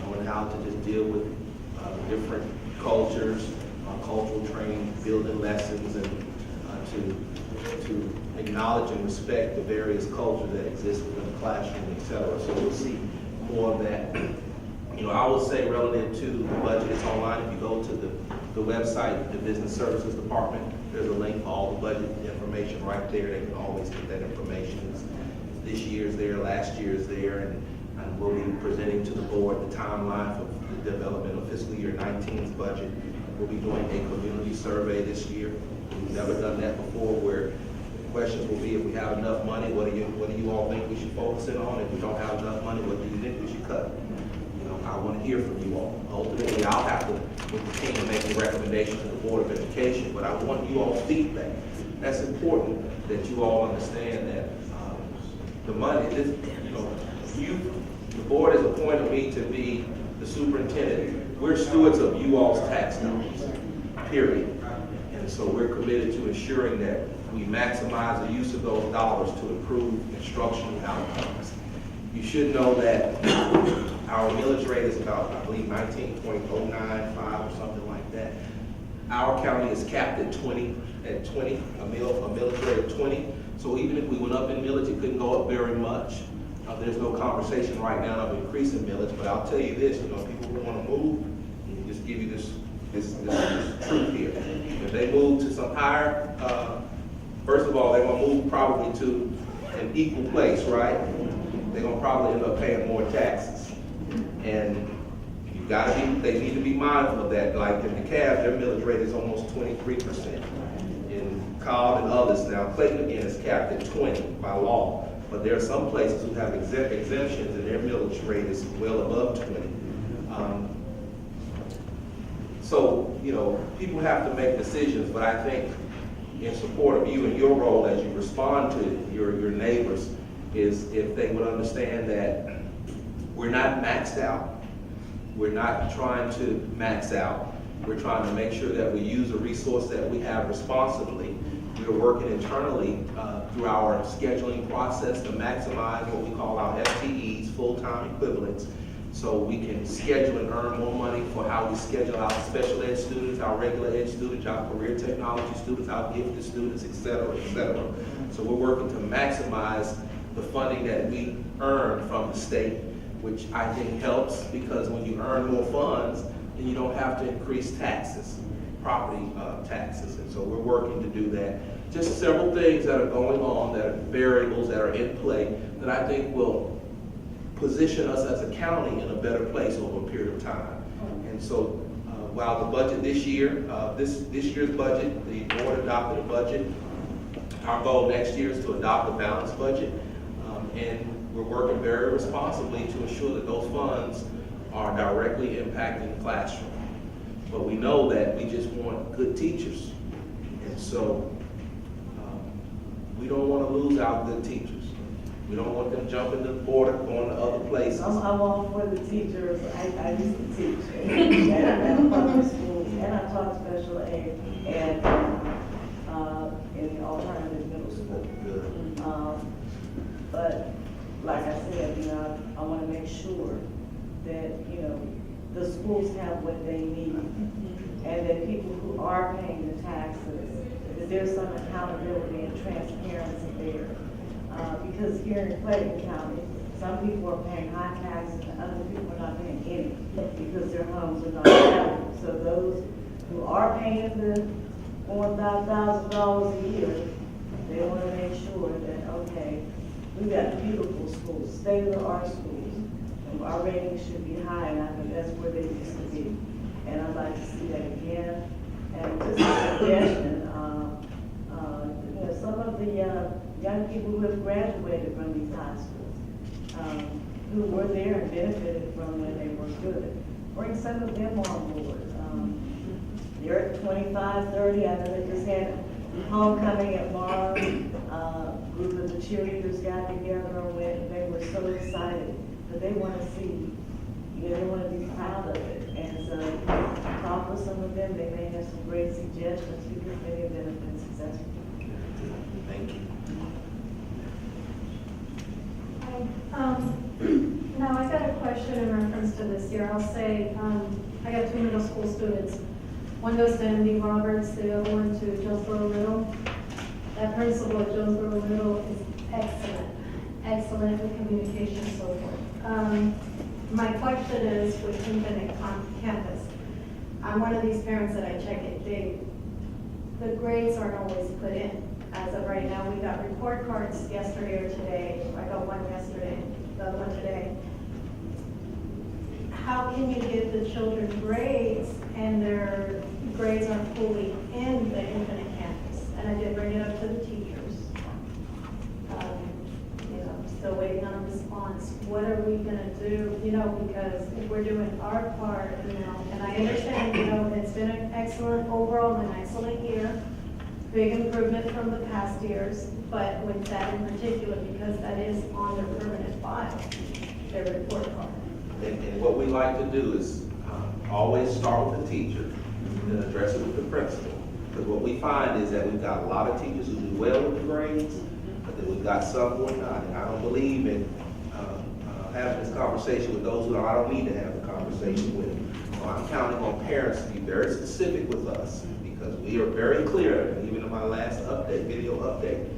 knowing how to just deal with different cultures, cultural training, building lessons, and to acknowledge and respect the various cultures that exist within the classroom, et cetera. So we'll see more of that. You know, I would say relative to the budget, it's online. If you go to the website, the Business Services Department, there's a link for all the budget information right there. They can always get that information. This year's there, last year's there, and we'll be presenting to the board the timeline for the development of fiscal year 19's budget. We'll be doing a community survey this year. We've never done that before, where the questions will be, if we have enough money, what do you all think we should focus in on? If we don't have enough money, what do you think we should cut? You know, I want to hear from you all. Ultimately, I'll have to, with the team, make a recommendation to the Board of Education, but I want you all's feedback. That's important that you all understand that the money, you know, the board has appointed me to be the superintendent. We're stewards of you all's tax dollars, period. And so we're committed to ensuring that we maximize the use of those dollars to improve instructional outcomes. You should know that our millage rate is about, I believe, 19.095 or something like that. Our county is capped at 20, a millage rate of 20. So even if we went up in millage, it couldn't go up very much. There's no conversation right now of increasing millage, but I'll tell you this, you know, people who want to move, just give you this truth here. If they move to some higher, first of all, they're going to move probably to an equal place, right? They're going to probably end up paying more taxes. And they need to be mindful of that. Like in the CAB, their millage rate is almost 23%. In Cobb and others now, Clayton again is capped at 20 by law. But there are some places who have exemptions and their millage rate is well above 20. So, you know, people have to make decisions, but I think in support of you and your role as you respond to your neighbors is if they would understand that we're not maxed out. We're not trying to max out. We're trying to make sure that we use a resource that we have responsibly. We're working internally through our scheduling process to maximize what we call our FTEs, full-time equivalents, so we can schedule and earn more money for how we schedule our special ed students, our regular ed students, our career technology students, our gifted students, et cetera, et cetera. So we're working to maximize the funding that we earn from the state, which I think helps because when you earn more funds, then you don't have to increase taxes, property taxes. And so we're working to do that. Just several things that are going on, that are variables that are in play that I think will position us as a county in a better place over a period of time. And so while the budget this year, this year's budget, the board adopted a budget. Our goal next year is to adopt a balanced budget, and we're working very responsibly to ensure that those funds are directly impacting the classroom. But we know that we just want good teachers, and so we don't want to lose our good teachers. We don't want them jumping the border, going to other places.
I'm all for the teachers. I used to teach. And I taught public schools, and I taught special ed, and in the alternative middle school. But like I said, I want to make sure that, the schools have what they need. And that people who are paying the taxes, that there's some accountability and transparency there. Because here in Clayton County, some people are paying high taxes and other people are not paying any because their homes are not valued. So those who are paying the $4,000 a year, they want to make sure that, okay, we've got beautiful schools, state-of-the-art schools, and our ratings should be high, and I think that's where they used to be. And I'd like to see that again. And just a suggestion, some of the young people who have graduated from these high schools, who were there and benefited from when they were good, bring some of them on board. They're at 25, 30. I know they just had homecoming at Mars. Group of the cheerleaders got together and went. They were so excited, but they want to see, they want to be proud of it. And so, talk with some of them. They may have some great suggestions because many of them have been successful.
Thank you.
Now, I got a question in reference to this year. I'll say, I got 2 middle school students. One goes to M.D. Roberts, the other one to Jonesboro Middle. That principal at Jonesboro Middle is excellent with communication and so forth. My question is with Infinite Campus. I'm one of these parents that I check it. The grades aren't always put in. As of right now, we got report cards yesterday or today. I got one yesterday, the other one today. How can you give the children grades and their grades aren't fully in the Infinite Campus? And I did bring it up to the teachers. I'm still waiting on a response. What are we gonna do? Because if we're doing our part, and I understand, it's been an excellent, overall an excellent year. Big improvement from the past years, but with that in particular, because that is on their permanent file, their report card.
And what we like to do is always start with the teacher and address it with the principal. Because what we find is that we've got a lot of teachers who do well with the grades, but then we've got some who are not. And I don't believe in having this conversation with those who I don't need to have the conversation with. I'm counting on parents to be very specific with us, because we are very clear, and even in my last video update,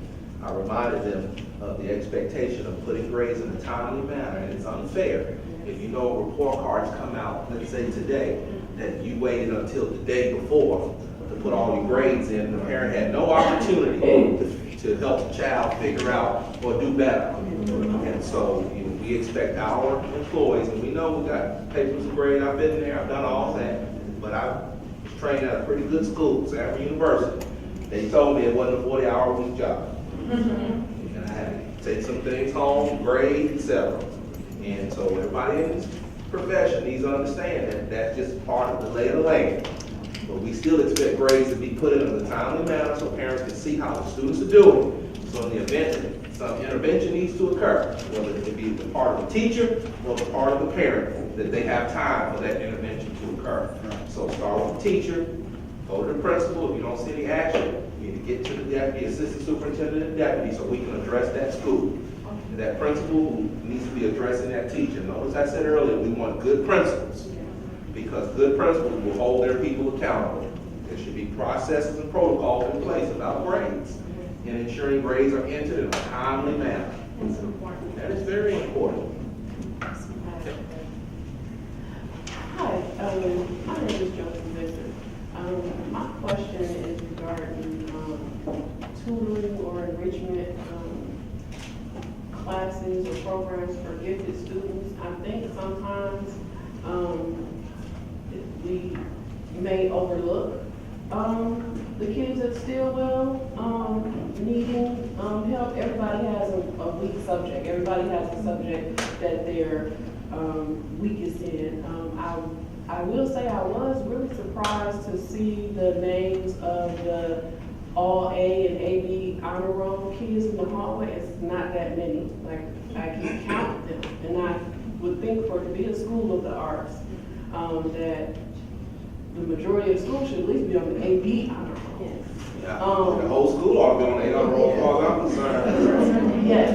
I reminded them of the expectation of putting grades in a timely manner, and it's unfair if report cards come out, let's say today, that you waited until the day before to put all your grades in, and the parent had no opportunity to help the child figure out or do better. And so we expect our employees, and we know we got papers and grades, I've been there, I've done all that, but I was trained at a pretty good school, Sanford University. They told me it wasn't a 40-hour-a-week job. And I had to take some things home, grade, etc. And so everybody in this profession needs to understand that that's just part of the lay of the land. But we still expect grades to be put in a timely manner so parents can see how the students are doing. So in the event that some intervention needs to occur, whether it be the part of the teacher or the part of the parent, that they have time for that intervention to occur. So start with the teacher, go to the principal. If you don't see any action, you need to get to the deputy, assistant superintendent, and deputy so we can address that school. And that principal who needs to be addressing that teacher. Notice I said earlier, we want good principals, because good principals will hold their people accountable. There should be processes and protocols in place about grades and ensuring grades are entered in a timely manner.
It's important.
That is very important.
Hi, my name is Joseph Victor. My question is regarding tutoring or enrichment classes or programs for gifted students. I think sometimes we may overlook the kids at Stillwell needing weak subject. Everybody has a subject that they're weakest in. I will say I was really surprised to see the names of the all A and AB honor roll kids in the hallway. It's not that many. Like, I can count them. And I would think for it to be a school of the arts, that the majority of schools should at least be on the AB honor roll.
The whole school ought to be on the 8 honor roll, as far as I'm concerned.
Yes,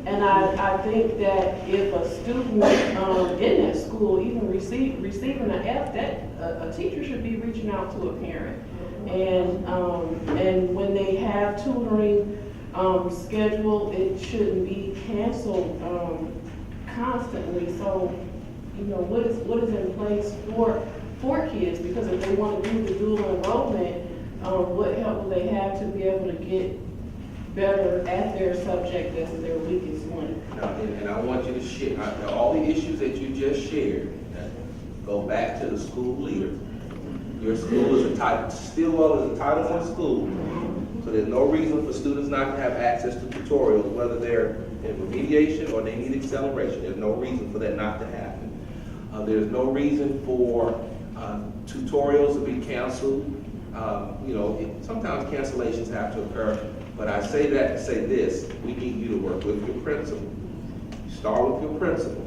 and I think that if a student in that school even receiving an F, that a teacher should be reaching out to a parent. And when they have tutoring scheduled, it shouldn't be canceled constantly. So, you know, what is in place for kids? Because if they want to do the dual enrollment, what help will they have to be able to get better at their subject that's their weakest one?
And I want you to share all the issues that you just shared. Go back to the school leader. Your school is Stillwell is a Title I school, so there's no reason for students not to have access to tutorials, whether they're in remediation or they need acceleration. There's no reason for that not to happen. There's no reason for tutorials to be canceled. You know, sometimes cancellations have to occur, but I say that to say this: we need you to work with your principal. Start with your principal.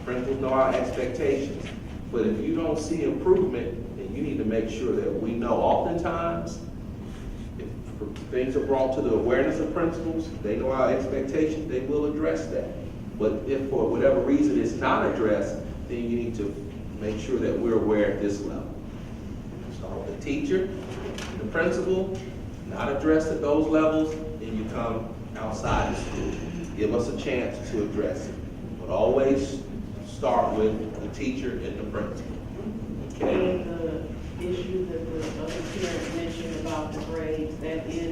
Principals know our expectations, but if you don't see improvement, you need to make sure that we know. Oftentimes, if things are brought to the awareness of principals, they know our expectations, they will address that. But if for whatever reason it's not addressed, then you need to make sure that we're aware at this level. Start with the teacher, the principal, not addressed at those levels, then you come outside the school. Give us a chance to address it. But always start with the teacher and the principal. Okay.
And the issue that the other parent mentioned about the grades,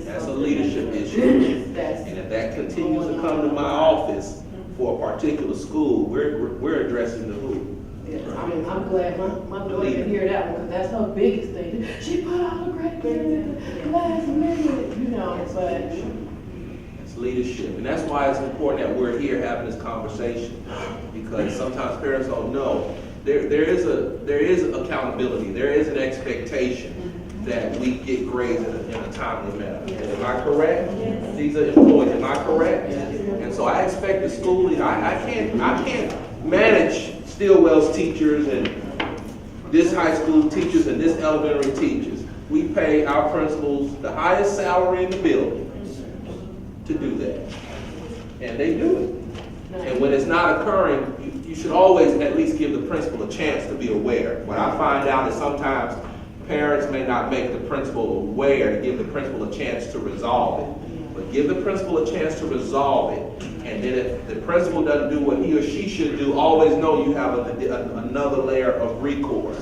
that's
a leadership issue. And if that continues to come to my office for a particular school, we're addressing the who.
Yeah, I mean, I'm glad my daughter can hear that one, because that's her biggest thing. She put all the grades in the last minute, you know, but
it's leadership. And that's why it's important that we're here having this conversation, because sometimes parents don't know. There is accountability. There is an expectation that we get grades in a timely manner. Am I correct? Yes. These are employees. Am I correct? Yes. And so I expect the school. I can't manage Stillwell's teachers and this high school teachers and this elementary teachers. We pay our principals the highest salary in the building to do that, and they do it. And when it's not occurring, you should always at least give the principal a chance to be aware. What I find out is sometimes parents may not make the principal aware to give the principal a chance to resolve it. But give the principal a chance to resolve it. And then if the principal doesn't do what he or she should do, always know you have another layer of recourse.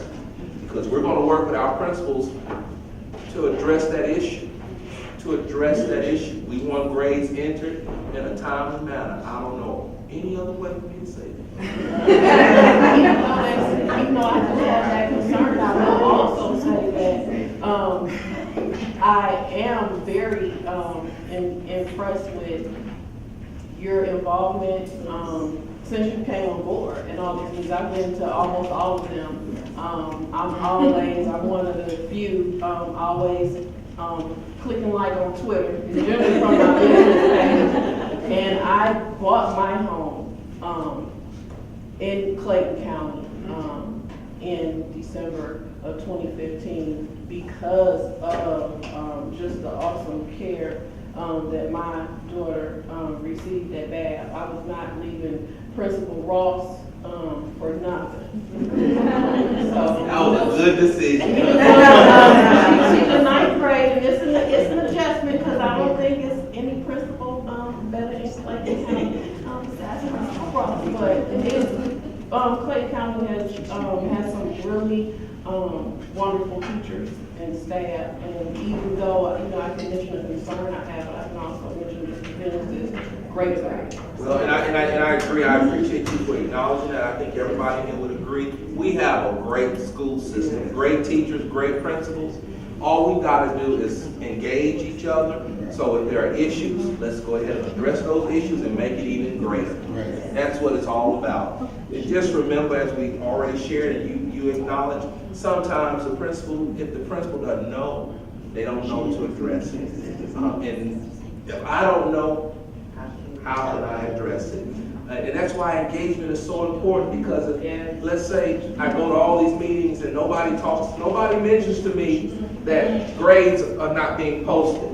Because we're going to work with our principals to address that issue. We want grades entered in a timely manner. I don't know any other way for me to say that.
Even though I do have that concern, I will also say that I am very impressed with your involvement since you came on board and all these things. I've been to almost all of them. I'm one of the few always clicking like on Twitter, generally from my business page. And I bought my home in Clayton County in December of 2015 because of just the awesome care that my daughter received at Bath. I was not leaving Principal Ross for nothing. So,
that was a good decision.
She's in 9th grade, and it's an adjustment because I don't think it's any principal better in Clayton County besides Principal Ross. But it is, Clayton County has some really wonderful teachers and staff, and even though I can mention a concern I have, I can also mention the benefits great about it.
Well, and I agree. I appreciate you for acknowledging that. I think everybody here would agree. We have a great school system, great teachers, great principals. All we gotta do is engage each other. So if there are issues, let's go ahead and address those issues and make it even greater. That's what it's all about. And just remember, as we already shared and you acknowledge, sometimes the principal, if the principal doesn't know, they don't know to address it. And if I don't know, how can I address it? And that's why engagement is so important, because if, let's say I go to all these meetings and nobody mentions to me that grades are not being posted,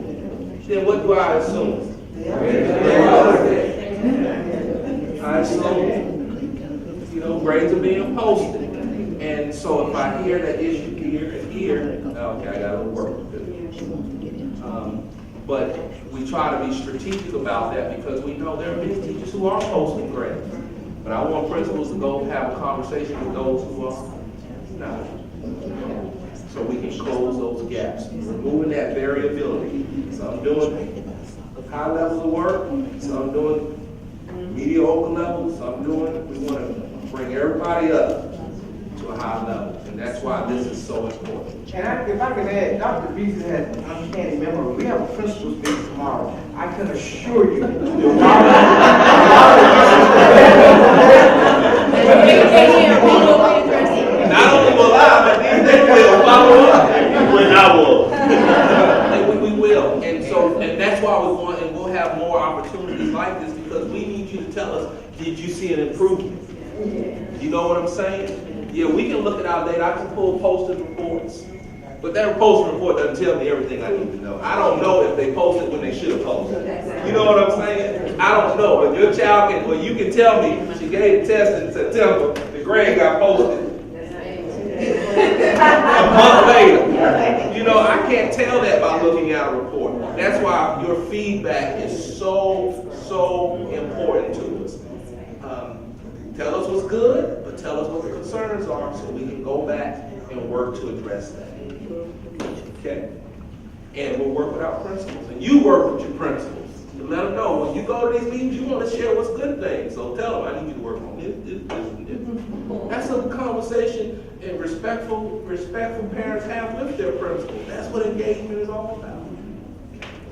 then what do I assume? I assume, grades are being posted. And so if I hear that issue here and here, okay, I gotta work with it. But we try to be strategic about that, because we know there are many teachers who are posting grades. But I want principals to go have a conversation with those who are not, so we can close those gaps, removing that variability. Some doing high levels of work, some doing mediocre levels, some doing, we want to bring everybody up to a high level. And that's why this is so important.
And if I can add, Dr. Beasley has an uncanny memory. We have a principal's meeting tomorrow. I can assure you. Not
only will I, but they will follow up.
When I will.
We will. And that's why we want, and we'll have more opportunities like this, because we need you to tell us, did you see an improvement? You know what I'm saying? Yeah, we can look at our data. I can pull posted reports. But that posted report doesn't tell me everything I need to know. I don't know if they posted when they should have posted. You know what I'm saying? I don't know. But your child can, well, you can tell me she gave a test in September, the grade got posted a month later. I can't tell that by looking at a report. That's why your feedback is so important to us. Tell us what's good, but tell us what the concerns are, so we can go back and work to address that. Okay? And we'll work with our principals. And you work with your principals to let them know when you go to these meetings, you want to share what's good things. So tell them, I need you to work on this. That's a conversation and respectful parents have with their principals. That's what engagement is all about.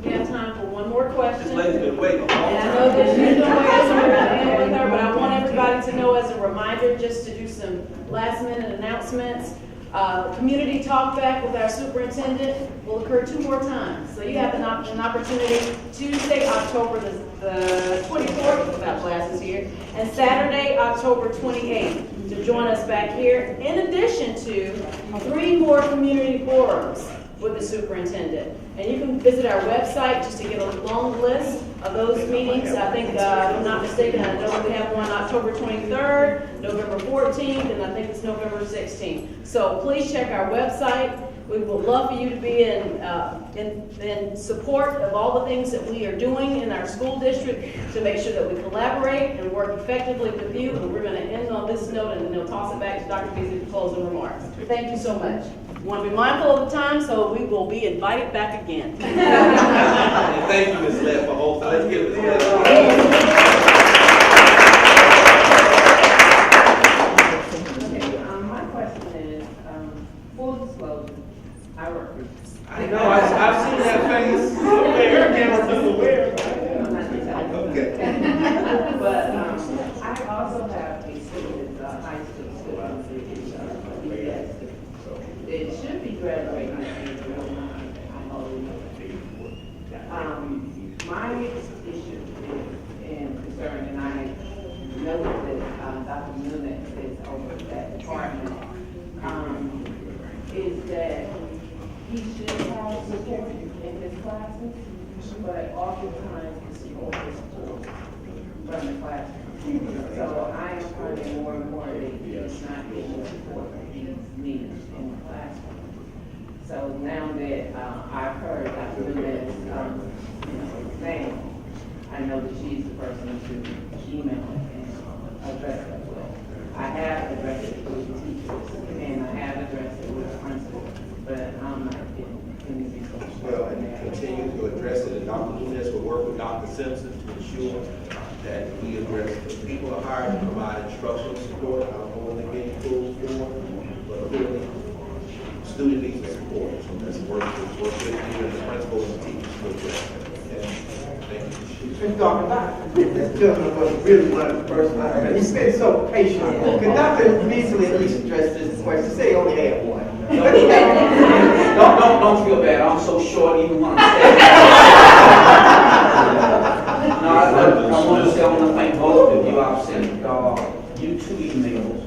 We have time for one more question.
This lady's been waiting a long time.
And I know that she's been waiting with her, but I want everybody to know, as a reminder, just to do some last minute announcements. Community Talkback with our superintendent will occur 2 more times. So you have an opportunity Tuesday, October the 24th, without classes here, and Saturday, October 28th, to join us back here, in addition to 3 more community forums with the superintendent. And you can visit our website just to get a long list of those meetings. I think, if I'm not mistaken, I know we have one October 23rd, November 14th, and I think it's November 16th. So please check our website. We would love for you to be in support of all the things that we are doing in our school district to make sure that we collaborate and work effectively with you. And we're going to end on this note, and then we'll toss it back to Dr. Beasley for closing remarks. Thank you so much. We want to be mindful of the time, so we will be invited back again.
And thank you, Ms. Lett, for hosting. Let's give Ms. Lett.
My question is, full disclosure, I work for.
I know, I've seen that face. Her camera doesn't wear. Okay.
But I also have a student, high school student, it should be graduating this year, I'm hoping. My issue and concern, and I know that Dr. Nunez is over that department, is that he should have support in his classes, but oftentimes the support is pulled from the classroom. So I am finding more and more that he is not getting the support that he needs in the classroom. So now that I've heard Dr. Nunez saying, I know that she's the person to email and address that with. I have addressed it with the teachers, and I have addressed it with the principal, but I'm not getting any results.
Well, and continue to address it, and Dr. Nunez will work with Dr. Simpson to ensure that we address it. People are hired to provide instructional support. I don't know what they're getting tools for, but clearly, student needs support, so let's work
Been talking about. This gentleman was really one of the first, he's been so patient. Could Dr. Beasley at least address this question? Say he only had one.
Don't feel bad. I'm so short even when I'm standing. No, I want to say I want to thank both of you. I've sent you 2 emails.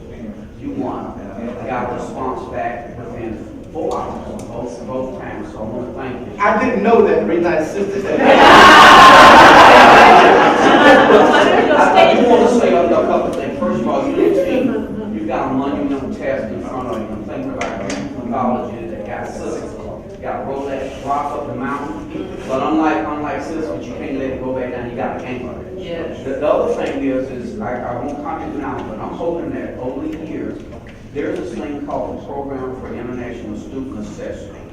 You won. I got a response back within 4 hours, both times. So I want to thank you.
I didn't know that. Reason I insisted that.
I do want to say a couple of things. First of all, you've got a monumental task in front of you. I'm thinking about colleges that got to roll that rock up the mountain. But unlike citizens, you can't let it go back down. You got to anchor it.
Yes.
The other thing is I won't comment now, but I'm hoping that over the years, there's this thing called the Program for International Student Assessment.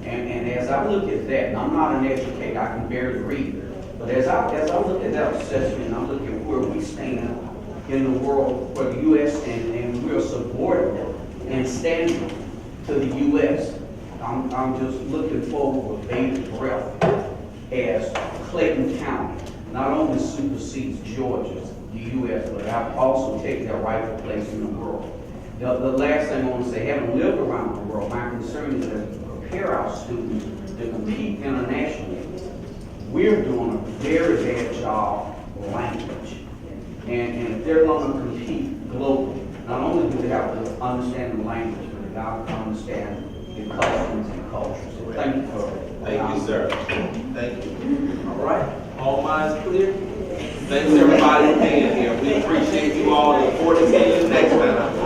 And as I look at that, and I'm not an educator, I can barely read, but as I look at that assessment, I look at where we stand in the world, where the U.S. and we're subordinate and standing to the U.S. I'm just looking forward with bated breath as Clayton County not only supersedes Georgia, the U.S., but I've also taken their rightful place in the world. The last thing I want to say, having lived around the world, my concern is that to prepare our students to compete internationally, we're doing a very bad job of language. And if they're going to compete globally, not only do they have to understand the language, but they have to understand the customs and cultures. So thank you for
Thank you, sir. Thank you.
All right.
All minds clear? Thanks everybody for being here. We appreciate you all. Look forward to seeing you next time.